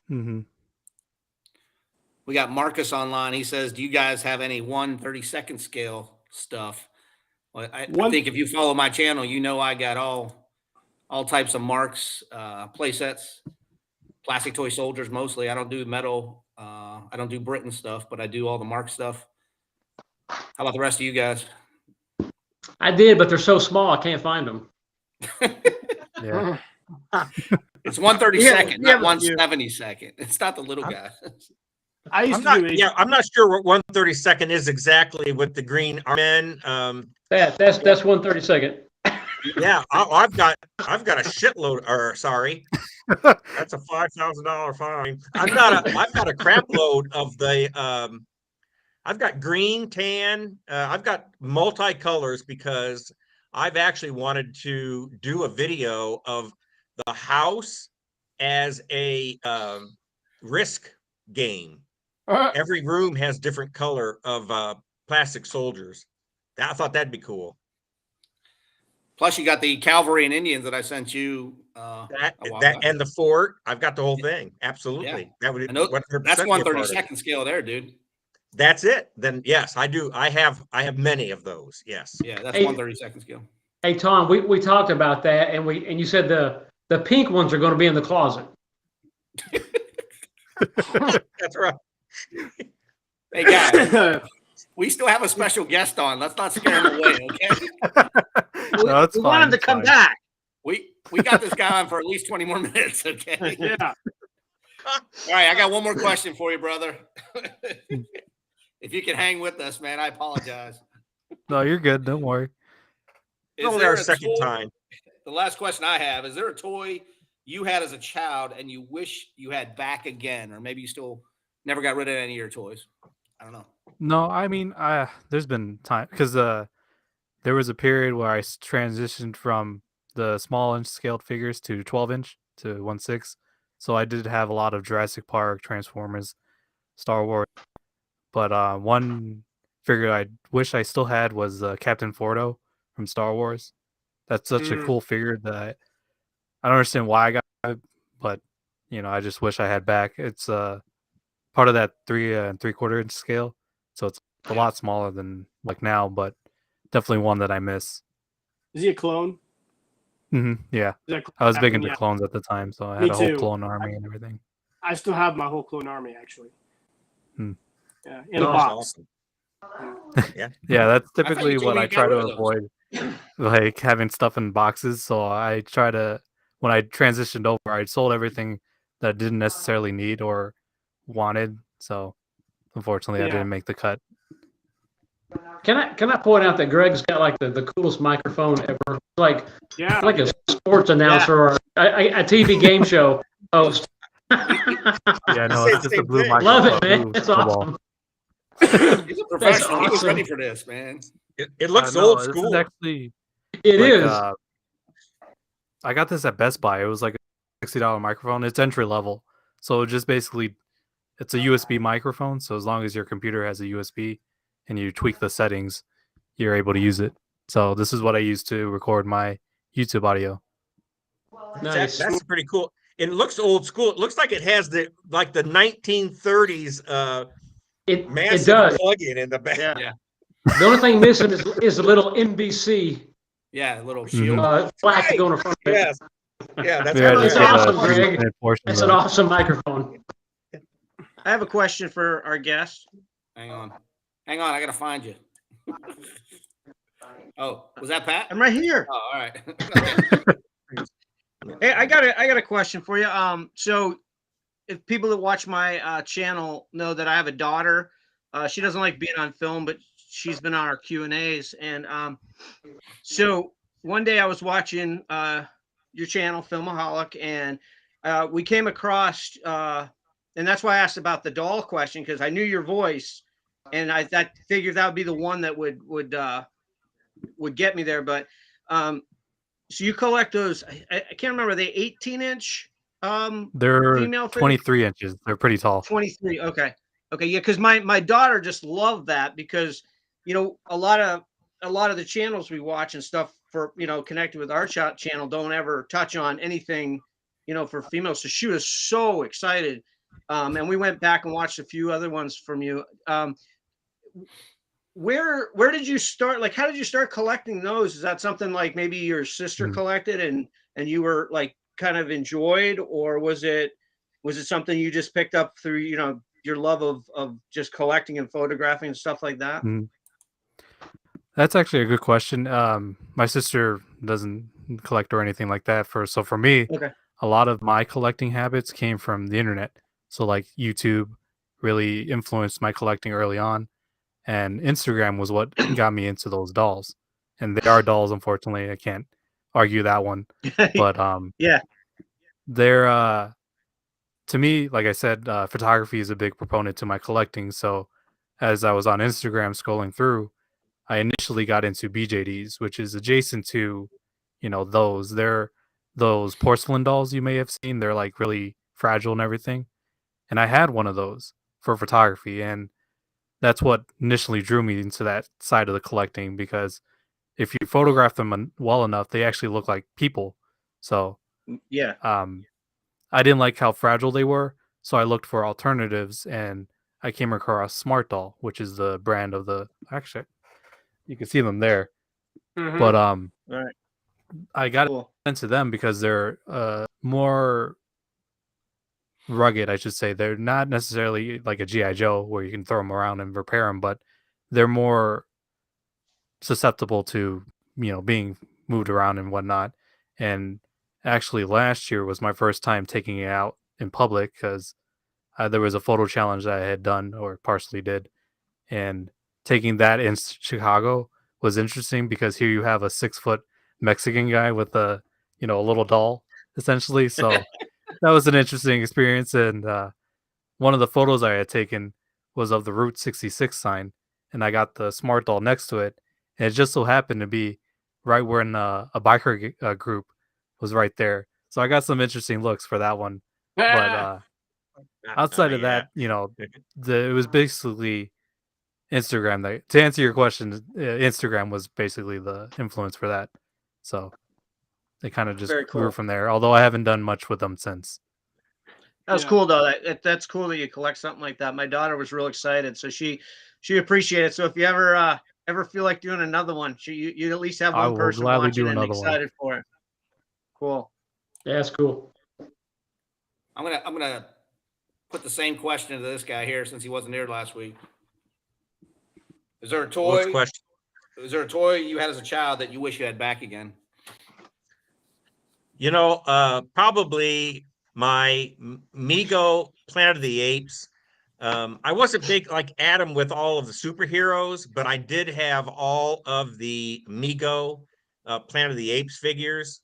Mm-hmm. We got Marcus online. He says, "Do you guys have any 1/32 scale stuff?" Well, I think if you follow my channel, I got all types of marks, play sets, plastic toy soldiers mostly. I don't do metal. I don't do Britain stuff, but I do all the mark stuff. How about the rest of you guys? I did, but they're so small I can't find them. Yeah. It's 1/32, not 1/72. It's not the little guy. I used to do. I'm not sure what 1/32 is exactly with the green men. That's 1/32. Yeah, I've got a shitload. Or sorry, that's a $5,000 fine. I've got a crap load of the. I've got green, tan. I've got multicolors because I've actually wanted to do a video of the house as a Risk game. Every room has different color of plastic soldiers. I thought that'd be cool. Plus, you got the cavalry and Indians that I sent you. That and the fort. I've got the whole thing. Absolutely. Yeah. That would. That's 1/32 scale there, dude. That's it. Then yes, I do. I have many of those. Yes. Yeah, that's 1/32 scale. Hey Tom, we talked about that, and you said the pink ones are going to be in the closet. That's right. Hey guys, we still have a special guest on. Let's not scare him away, okay? No, it's we fine. want him to it's come fine. back. We got this guy on for at least 20 more minutes, okay? Yeah. All right, I got one more question for you, brother. If you can hang with us, man, I apologize. No, you're good. Don't worry. It's only our second time. The last question I have, is there a toy you had as a child and you wish you had back again, or maybe you still never got rid of any of your toys? I don't know. No, I mean, there's been time because there was a period where I transitioned from the small inch scaled figures to 12-inch to 1/6. So I did have a lot of Jurassic Park, Transformers, Star Wars. But one figure I wish I still had was Captain Fordo from Star Wars. That's such a cool figure that I don't understand why I got it, but I just wish I had back. It's part of that 3 3/4 inch scale, so it's a lot smaller than like now, but definitely one that I miss. Is he a clone? Yeah, Is that I was big Captain? into Yeah. clones at the time, so I Me had a whole too. clone army and everything. I still have my whole clone army actually. Yeah, in a Oh, box. Awesome. Yeah, that's you typically told what me I you got try to rid of those. avoid, like having stuff in boxes. So I try to, when I transitioned over, I sold everything that I didn't necessarily need or wanted. So unfortunately, I Yeah. didn't make the cut. Can I point out that Greg's got like the coolest microphone ever? Like Yeah. like a sports announcer or a TV game show host. Yeah, no, Say it's the just a same blue thing. microphone. Love it, man. blue It's snowball. awesome. He's a professional. He was awesome. ready for this, man. It looks No, old this is school. actually It like is. I got this at Best Buy. It was like a $60 microphone. It's entry level, so just basically it's a USB microphone. So as long as your computer has a USB and you tweak the settings, you're able to use it. So this is what I use to record my YouTube audio. Nice. That's pretty cool. It looks old school. It looks like it has the 1930s It massive does. plug-in in the back. Yeah. The only thing missing is the little NBC Yeah, a little shield. flash to Right. go in the front of it. Yes. Yeah, that's Yeah, really It's just nice. get a awesome, Greg. 3-minute portion That's of an that. awesome microphone. I have a question for our guest. Hang on. I got to find you. Oh, was that Pat? I'm right here. Oh, all right. Okay. Hey, I got a question for you. So if people that watch my channel know that I have a daughter, she doesn't like being on film, but she's been on our Q&As. And so one day I was watching your channel, Filmaholic, and we came across, and that's why I asked about the doll question, because I knew your voice, and I figured that would be the one that would get me there. But so you collect those? I can't remember. Are they 18-inch? They're Female figure? 23 inches. They're pretty tall. 23. Okay. Yeah, because my daughter just loved that, because a lot of the channels we watch and stuff for connected with our channel don't ever touch on anything for females. So she was so excited, and we went back and watched a few other ones from you. Where did you start? Like, how did you start collecting those? Is that something like maybe your sister collected and you were like kind of enjoyed, or was it something you just picked up through your love of just collecting and photographing and stuff like that? That's actually a good question. My sister doesn't collect or anything like that. So for me, Okay. a lot of my collecting habits came from the internet. So like YouTube really influenced my collecting early on, and Instagram was what got me into those dolls. And they are dolls, unfortunately. I can't argue that one. But Yeah. they're to me, like I said, photography is a big proponent to my collecting. So as I was on Instagram scrolling through, I initially got into BJDs, which is adjacent to, those. They're those porcelain dolls you may have seen. They're like really fragile and everything. And I had one of those for photography, and that's what initially drew me into that side of the collecting, because if you photograph them well enough, they actually look like people. So Yeah. I didn't like how fragile they were, so I looked for alternatives, and I came across Smart Doll, which is the brand of the. Actually, you can see them there. Mhm. But Right. I got Cool. into them because they're more rugged, I should say. They're not necessarily like a GI Joe where you can throw them around and repair them, but they're more susceptible to being moved around and whatnot. And actually, last year was my first time taking it out in public because there was a photo challenge that I had done or partially did, and taking that in Chicago was interesting because here you have a 6-foot Mexican guy with a little doll essentially. So that was an interesting experience. And one of the photos I had taken was of the Route 66 sign, and I got the smart doll next to it, and it just so happened to be right when a biker group was right there. So I got some interesting looks for that one. But outside of Yeah. that, it was basically Instagram. To answer your question, Instagram was basically the influence for that. So they kind of just Very grew cool. from there. Although I haven't done much with them since. That's Yeah. cool though. That's cool that you collect something like that. My daughter was real excited, so she appreciated it. So if you ever feel like doing another one, you at least have I one will person gladly watching do and another one. excited for it. Cool. Yeah, that's cool. I'm gonna put the same question to this guy here since he wasn't here last week. Is there a What's toy? the question? Is there a toy you had as a child that you wish you had back again? Probably my Mego Planet of the Apes. I wasn't big like Adam with all of the superheroes, but I did have all of the Mego Planet of the Apes figures.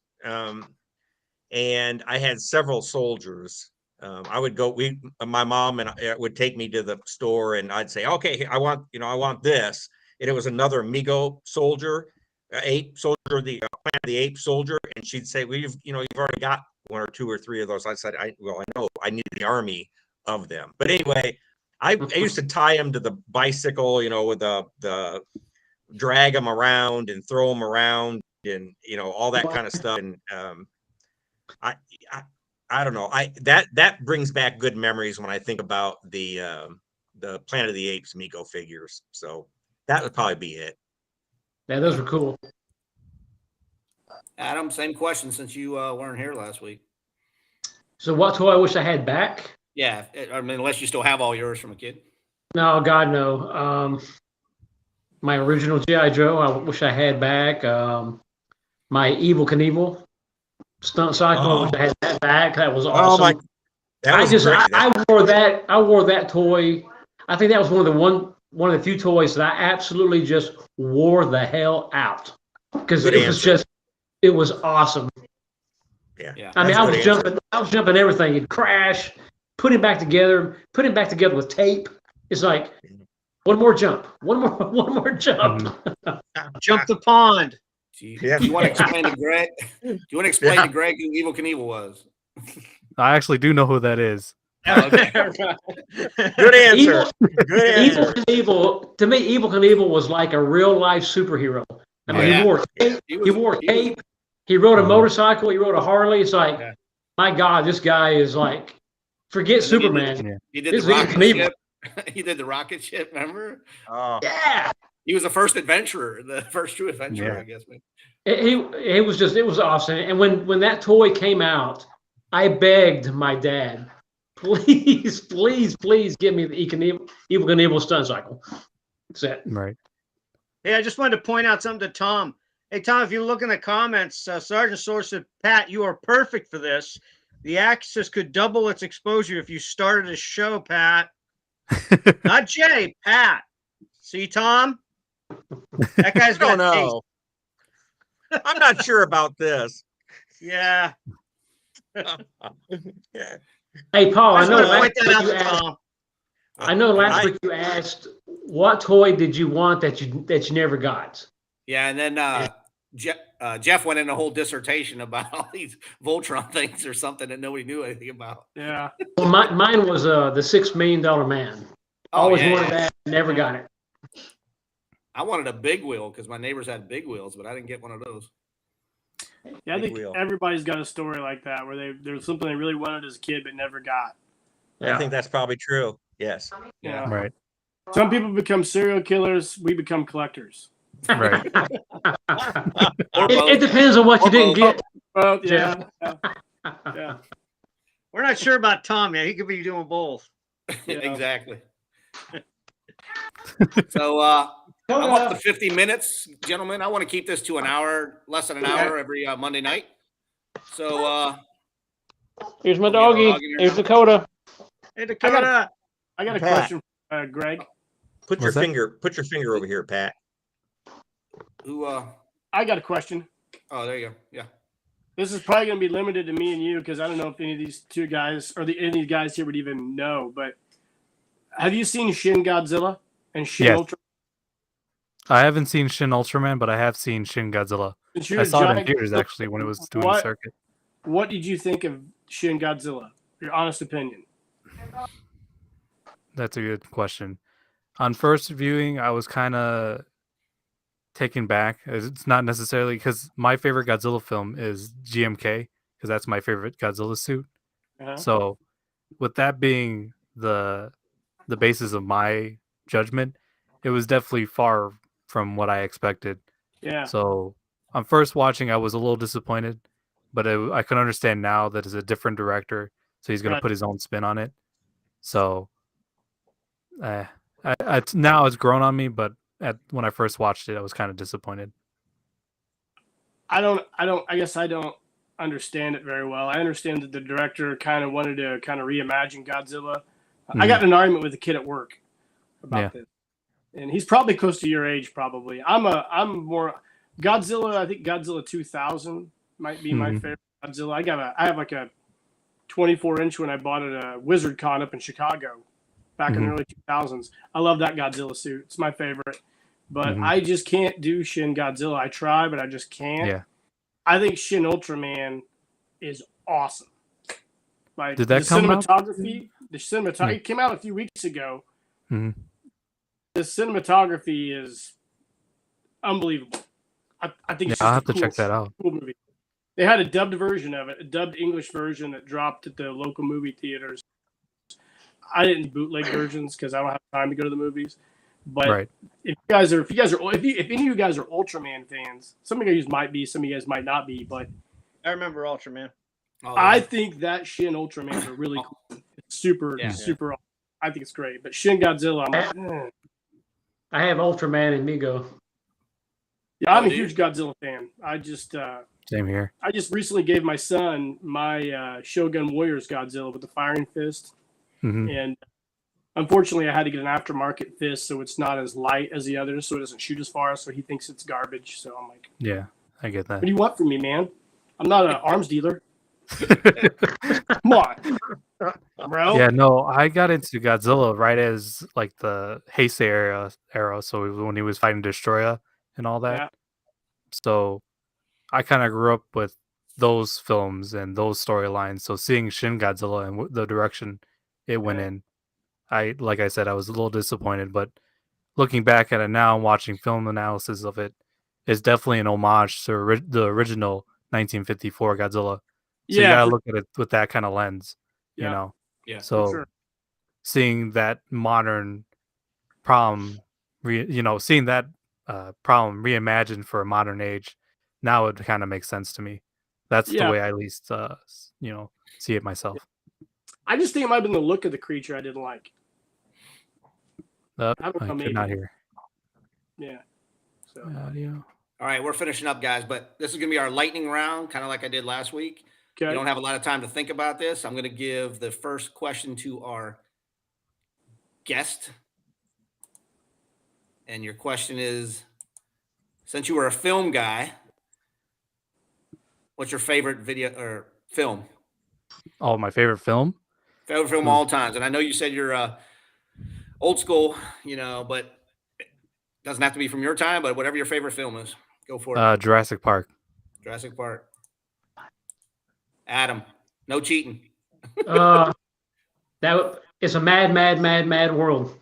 And I had several soldiers. I would go, my mom and I would take me to the store and I'd say, okay, I want this. And it was another Mego soldier, ape soldier, the Planet of the Apes soldier. And she'd say, well, you've already got 1 or 2 or 3 of those. I said, I know, I need the army of them. But anyway, I used to tie them to the bicycle, with the drag them around and throw them around and, all that kind of stuff. And, I don't know. That brings back good memories when I think about the Planet of the Apes Mego figures. So that would probably be it. Yeah, those were cool. Adam, same question since you weren't here last week. So what toy I wish I had back? Yeah, I mean, unless you still have all yours from a kid. No, God, no. My original GI Joe, I wish I had back. My Evel Knievel stunt cycle, I wish I had that back. That was awesome. Oh my, that was great. I wore that. I wore that toy. I think that was one of the few toys that I absolutely just wore the hell out because Good it was answer. it was awesome. Yeah. I mean, That's a good answer. I was jumping everything. It'd crash, put it back together with tape. It's like one more jump, one more jump. Jump the pond. Do you Yeah. want to explain to Greg? Do you want to explain to Greg who Evel Knievel was? I actually do know who that is. Oh, okay. Good answer. Good answer. To me, Evel Knievel was like a real life superhero. I mean, Yeah. he wore tape. He wore tape. He rode a motorcycle. He rode a Harley. It's like, my God, this guy is like, forget Superman. He did This the is rocket Knievel. ship. He did the rocket ship. Remember? Oh, Yeah. He was the first adventurer, the first true adventurer, Yeah. I guess. Man. It was awesome. And when that toy came out, I begged my dad, please, please, please give me the Evel Knievel stunt cycle. That's it. Right. Hey, I just wanted to point out something to Tom. Hey, Tom, if you look in the comments, Sergeant Source said, Pat, you are perfect for this. The Axis could double its exposure if you started a show, Pat. Not Jay, Pat. See, Tom? That guy's I don't got taste. know. I'm not sure about this. Yeah. Yeah. Hey, Paul, I I just know want to last point that week out you to asked. Tom. I know last week you asked what toy did you want that you never got. Yeah, and then Jeff went in a whole dissertation about all these Voltron things or something that nobody knew anything about. Yeah. Well, mine was the $6 Million Man. Always wanted that, never got it. I wanted a big wheel because my neighbors had big wheels, but I didn't get one of those. Yeah, I Big think wheel. everybody's got a story like that where there's something they really wanted as a kid but never got. I think that's probably true. Yes. Yeah. Right. Some people become serial killers. We become collectors. Right. It depends on what you didn't get. Well, yeah. Yeah. We're not sure about Tom yet. He could be doing both. Yeah. Exactly. So I'm up to 50 minutes, gentlemen. I want to keep this to an hour, less than an hour every Monday night. So Here's my we have our doggy. dog in here. Here's Dakota. Hey, Dakota. I got a Pat. question, Greg. Put your What's that? finger over here, Pat. who? I got a question. Oh, there you go. Yeah. This is probably going to be limited to me and you because I don't know if any of these two guys or any of these guys here would even know. But have you seen Shin Godzilla and Shin Yes. Ultra? I haven't seen Shin Ultraman, but I have seen Shin Godzilla. Since you're I a saw it in giant theaters Godzilla actually when it was doing the what- circuit. What did you think of Shin Godzilla? Your honest opinion. That's a good question. On first viewing, I was kind of taken back. It's not necessarily because my favorite Godzilla film is GMK because that's my favorite Godzilla suit. Uh-huh. So, with that being the basis of my judgment, it was definitely far from what I expected. Yeah. So, on first watching, I was a little disappointed, but I can understand now that it's a different director, so he's going Right. to put his own spin on it. So, now it's grown on me, but when I first watched it, I was kind of disappointed. I guess I don't understand it very well. I understand that the director kind of wanted to kind of reimagine Godzilla. I got in an argument with a kid at work about this, and he's probably close to your age. Probably, I'm more Godzilla. I think Godzilla 2000 might be my favorite Godzilla. I have like a 24-inch when I bought it at Wizard Con up in Chicago back in the early 2000s. I love that Godzilla suit. It's my favorite. But I just can't do Shin Godzilla. I try, but I just can't. Yeah. I think Shin Ultraman is awesome. Like Did that the come out? cinematography, it came out a few weeks ago. Mhm. The cinematography is unbelievable. I think it's I'll just have to check that out. cool movie. They had a dubbed version of it, a dubbed English version that dropped at the local movie theaters. I didn't bootleg versions because I don't have time to go to the movies. But Right. if any of you guys are Ultraman fans, some of you guys might be, some of you guys might not be, but I remember Ultraman. Oh, I think that Shin Ultramans are really cool. It's super. I think it's great. But Shin Godzilla, I'm like, I have Ultraman and Mego. yeah, I'm Oh, a dude. huge Godzilla fan. I just Same here. recently gave my son my Shogun Warriors Godzilla with the firing fist, Mhm. and unfortunately, I had to get an aftermarket fist, so it's not as light as the others, so it doesn't shoot as far. So he thinks it's garbage. So I'm like, Yeah, I get what that. do you want from me, man? I'm not an arms dealer. Come on, bro. Yeah, no, I got into Godzilla right as like the Heisei era. So when he was fighting Destroya and all that. Yeah. So I kind of grew up with those films and those storylines. So seeing Shin Godzilla and the direction it went in, like I said, I was a little disappointed. But looking back at it now and watching film analysis of it, it's definitely an homage to the original 1954 Godzilla. So you Yeah, gotta look at it with that kind of lens, you Yeah. know. Yeah, So sure. seeing that modern problem, seeing that problem reimagined for a modern age, now it kind of makes sense to me. That's the Yeah. way I at least see it myself. I just think it might have been the look of the creature I didn't like. I I don't know, could not maybe. hear Yeah. So audio. All right, we're finishing up, guys, but this is going to be our lightning round, kind of like I did last week. We okay. don't have a lot of time to think about this. I'm going to give the first question to our guest. And your question is, since you were a film guy, what's your favorite video or film? Oh, my favorite film? Favorite film of all times. And I know you said you're old school, but it doesn't have to be from your time, but whatever your favorite film is, go for it. Jurassic Park. Jurassic Park. Adam, no cheating. That it's a mad world.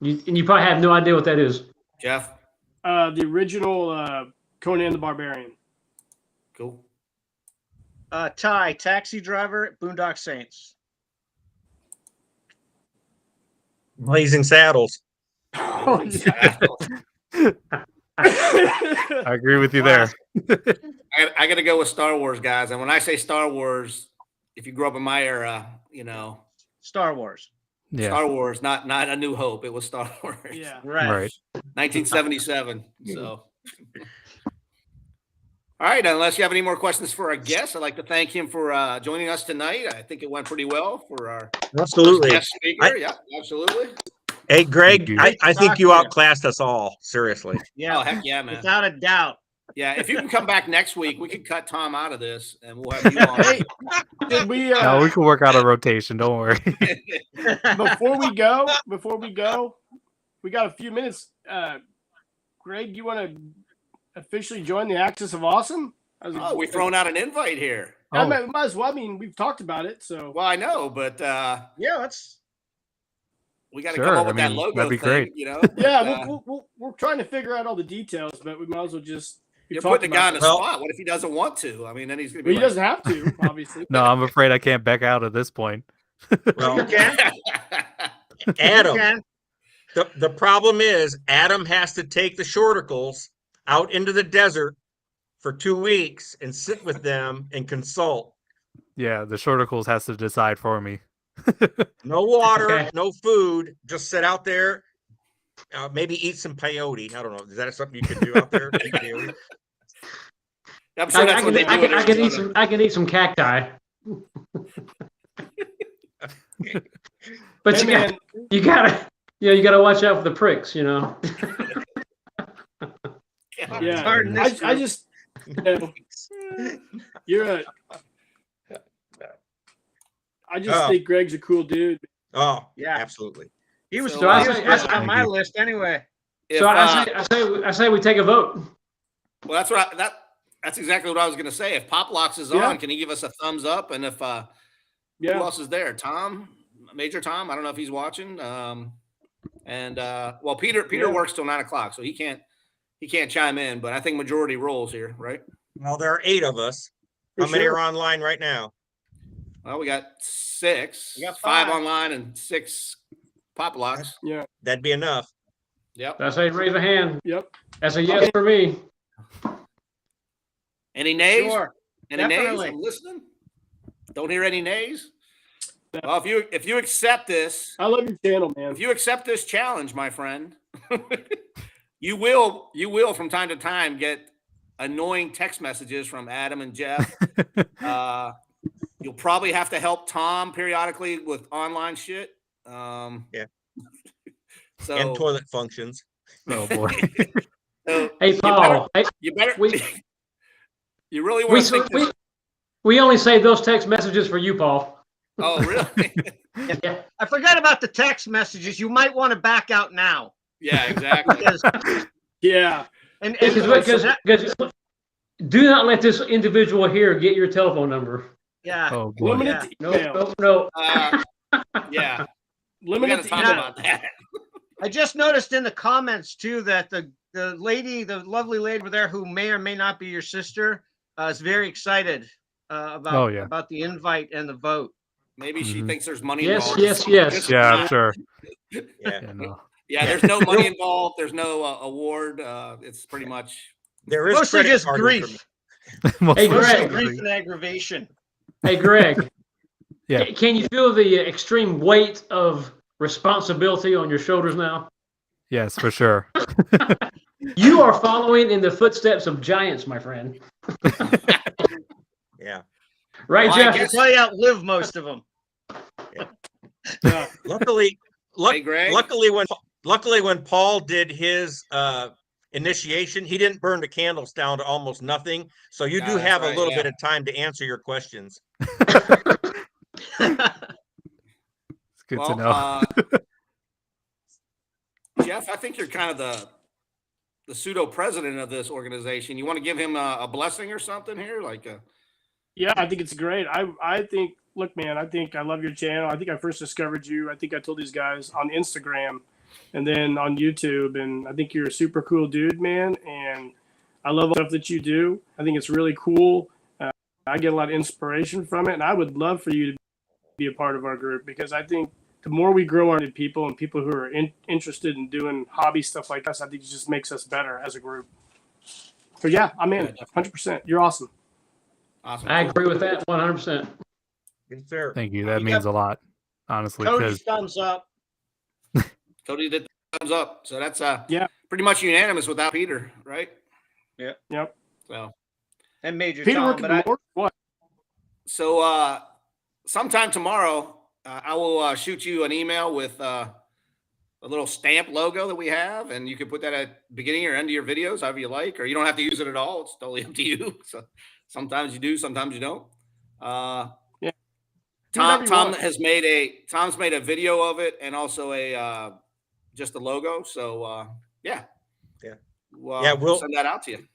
You probably have no idea what that is. Jeff, The original Conan the Barbarian. cool. Ty, Taxi Driver, Boondock Saints. Blazing Saddles. Oh, yeah. I agree with you there. I got to go with Star Wars, guys. And when I say Star Wars, if you grew up in my era, you know, Star Wars. Yeah. Star Wars, not A New Hope. It was Star Wars. Yeah. Right. 1977. So, all right. Unless you have any more questions for our guest, I'd like to thank him for joining us tonight. I think it went pretty well for our Absolutely. guest speaker. Yeah, absolutely. Hey, Greg, Thank I think you outclassed us all. Seriously. Yeah, Oh, heck yeah, man. without a doubt. Yeah, if you can come back next week, we can cut Tom out of this, and we'll have you on. Hey, did we? No, we can work out a rotation. Don't worry. Before we go, we got a few minutes. Greg, you want to officially join the Axis of Awesome? Oh, we've thrown out an invite here. I might as well. I mean, we've talked about it, so. Well, I know, but Yeah, let's. we got to Sure, come up with I that mean, logo that'd be thing, great. you know? Yeah, we're trying to figure out all the details, but we might as well just. You're putting the guy on the spot. What if he doesn't want to? I mean, then he's going to be He doesn't have to, obviously. No, I'm afraid I can't back out at this point. Well, You can. Adam, You can. the problem is Adam has to take the shorticles out into the desert for 2 weeks and sit with them and consult. Yeah, the shorticles has to decide for me. No water, Okay. no food. Just sit out there. Maybe eat some peyote. I don't know. Is that something you can do out there? Eat peyote? I'm sure that's what they do. I can eat some cacti. But Hey, you gotta watch out for the pricks, you know. Yeah, hard in this I group. just. You're a. I just think Greg's a cool dude. Oh, Yeah. absolutely. He was, So, he was I- first I- on my list anyway. If, So I say we take a vote. well, that's what that's exactly what I was going to say. If Pop Locks is Yeah. on, can he give us a thumbs up? And if who Yeah. else is there? Tom, Major Tom. I don't know if he's watching. Well, Peter Yeah. works till 9:00, so he can't chime in. But I think majority rules here, right? Well, there are 8 of us. For How many sure. are online right now? Well, we got 6. We got 5 5. online and 6 Pop Locks. Yeah. That'd be enough. Yep. I say raise a hand. Yep. That's a yes for me. Any nays? Sure. Any nays? Definitely. I'm listening. Don't hear any nays. Yeah. Well, if you accept this, I love your channel, man. if you accept this challenge, my friend, you will from time to time get annoying text messages from Adam and Jeff. You'll probably have to help Tom periodically with online shit. Yeah. So And toilet functions. Oh boy. so Hey Paul, you better. we You really we, want to think this? we only save those text messages for you, Paul. Oh, really? Yeah. I forgot about the text messages. You might want to back out now. Yeah, exactly. Because, Yeah. and Because do not let this individual here get your telephone number. yeah. Oh boy. Limit Yeah. it to No, email. no. Yeah, we Limit got it to to talk email. about that. I just noticed in the comments too that the lovely lady over there who may or may not be your sister, is very excited about about the invite and the vote. Maybe she Mhm. thinks there's money Yes, involved. yes. Yeah, I'm sure. Yeah. Yeah, no. Yeah, there's no money involved. There's no award. It's pretty much. There is Mostly credit just card grief. Most Hey, of Mostly Greg. grief and aggravation. Hey, Greg. Yeah. Can you feel the extreme weight of responsibility on your shoulders now? Yes, for sure. You are following in the footsteps of giants, my friend. Yeah. Right, Well, I Jeff? guess- That's why you outlive most of them. Yeah. Luckily, Hey, Greg. luckily when Paul did his initiation, he didn't burn the candles down to almost nothing. So you Yeah, do that's have a right, little yeah. bit of time to answer your questions. It's good Well, to know. Jeff, I think you're kind of the pseudo president of this organization. You want to give him a blessing or something here, like a. Yeah, I think it's great. I think, look, man, I think I love your channel. I think I first discovered you. I think I told these guys on Instagram and then on YouTube. And I think you're a super cool dude, man. And I love all the stuff that you do. I think it's really cool. I get a lot of inspiration from it. And I would love for you to be a part of our group because I think the more we grow our people and people who are interested in doing hobby stuff like us, I think it just makes us better as a group. So yeah, I'm in 100%. You're awesome. Awesome. I agree with that 100%. Yes, sir. Thank you. That You means got a lot, honestly. Cody's Because thumbs up. Cody did the thumbs up. So that's Yeah. pretty much unanimous without Peter, right? Yep. So And Major Peter Tom, working but more. What? so sometime tomorrow, I will shoot you an email with a little stamp logo that we have, and you can put that at the beginning or end of your videos, however you like, or you don't have to use it at all. It's totally up to you. So sometimes you do, sometimes you don't. Yeah. Tom's made a video of it and also a just the logo. So yeah. We'll send that out to you.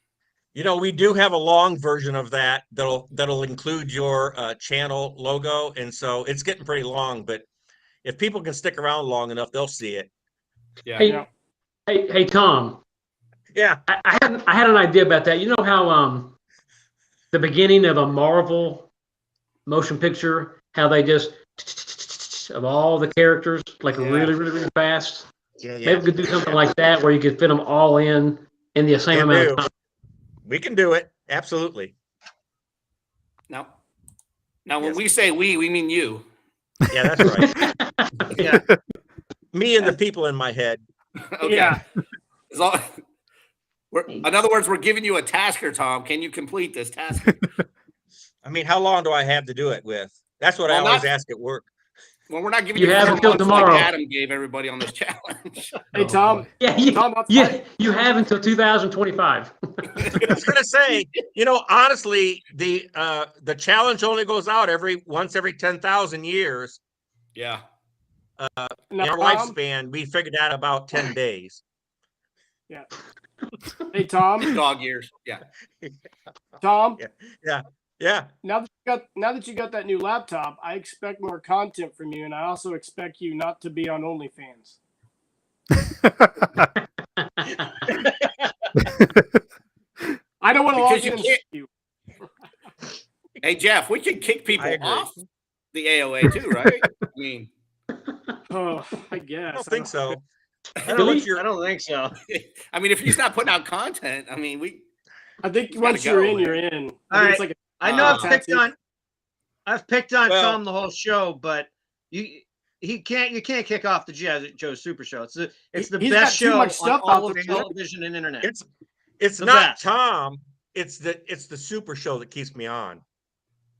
You know, we do have a long version of that that'll include your channel logo, and so it's getting pretty long. But if people can stick around long enough, they'll see it. Yeah. Hey, Tom. Yeah. I had an idea about that. You know how the beginning of a Marvel motion picture, how they just of all the characters like really fast. Yeah. Maybe we could do something like that where you could fit them all in the same amount of time. We can do it. Absolutely. Now when we say we mean you. Yeah, that's right. yeah. Me and the people in my head. Okay. Yeah. In other words, we're giving you a tasker, Tom. Can you complete this task? I mean, how long do I have to do it with? That's what I always ask at work. Well, we're not giving You have 4 until months tomorrow. like Adam gave everybody on this challenge. Hey, Tom. You have until 2025. I was gonna say, you know, honestly, the challenge only goes out once every 10,000 years. Yeah. In our lifespan, we figured out about 10 days. Yeah. Hey, Tom. Dog years. Yeah. Tom. Yeah. Now that you got that new laptop, I expect more content from you, and I also expect you not to be on OnlyFans. I don't want to log in. You. Hey, Jeff, we can kick people off the AOA too, right? I mean, I guess. I don't think so. I don't think so. I mean, if he's not putting out content, I mean, I think once you're in, you're in. All right. It's like I know I've picked on Tom the whole show, but you can't kick off the Joe Super Show. It's the best show on all of television and internet. It's not best. Tom. It's the Super Show that keeps me on.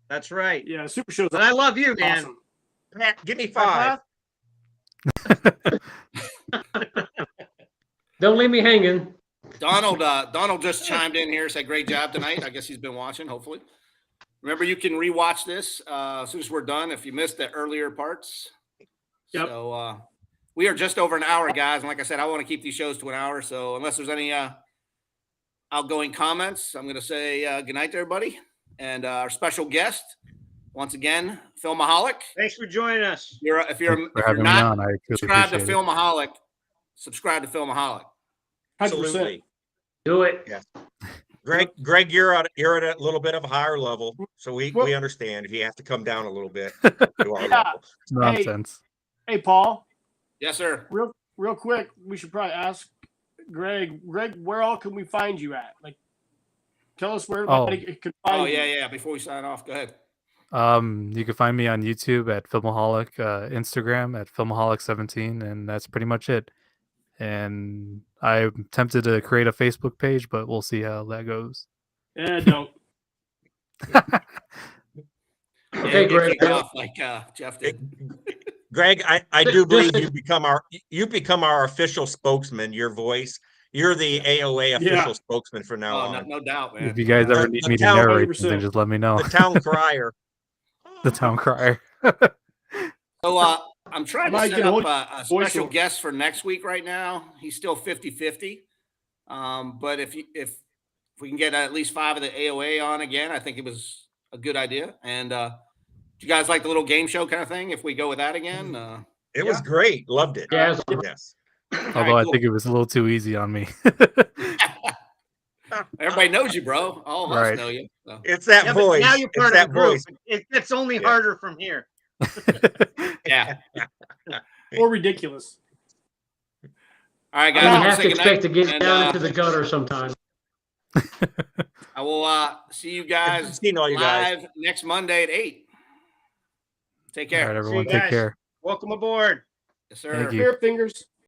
That's right. Yeah, Super Show. But I love you, man. Awesome. Pat, give me 5. Don't leave me hanging. Donald just chimed in here, said great job tonight. I guess he's been watching, hopefully. Remember, you can rewatch this as soon as we're done if you missed the earlier parts. Yep. So we are just over an hour, guys. And like I said, I want to keep these shows to an hour. So unless there's any outgoing comments, I'm going to say good night to everybody. And our special guest, once again, Filmaholic. Thanks for joining us. If you're not subscribed to Filmaholic, subscribe to Filmaholic. Absolutely. Do it. Yeah. Greg, you're at a little bit of a higher level, so we understand if you have to come down a little bit to our level. Nonsense. Hey, Paul. Yes, sir. Real quick, we should probably ask Greg, where all can we find you at? Like, tell us where everybody can find you. Yeah. Before we sign off, go ahead. You can find me on YouTube at Filmaholic, Instagram at Filmaholic17, and that's pretty much it. And I'm tempted to create a Facebook page, but we'll see how that goes. Yeah, don't. Okay, Greg. Like Jeff did. Greg, I do believe you become our official spokesman. Your voice, you're the AOA official spokesman from now on. No doubt, man. If you guys ever need me to narrate, then just let me know. The town crier. The town crier. So I'm trying to set up a special guest for next week right now. He's still 50-50. But if we can get at least 5 of the AOA on again, I think it was a good idea. And do you guys like the little game show kind of thing? If we go with that again, it was great. Loved it. Yes. Yes. Although I think it was a little too easy on me. Everybody knows you, bro. All of us know you. So. It's that voice. Now you're part of the group. It gets only harder from here. Yeah. or ridiculous. All right, I'm guys. gonna I'm gonna have say to goodnight, expect to get and, down into the gutter sometime. I will see you guys Seen all you guys. live next Monday at 8. Take All care. right, See you everyone, take guys. care. Welcome aboard. Yes, sir. Thank you. Spirit fingers.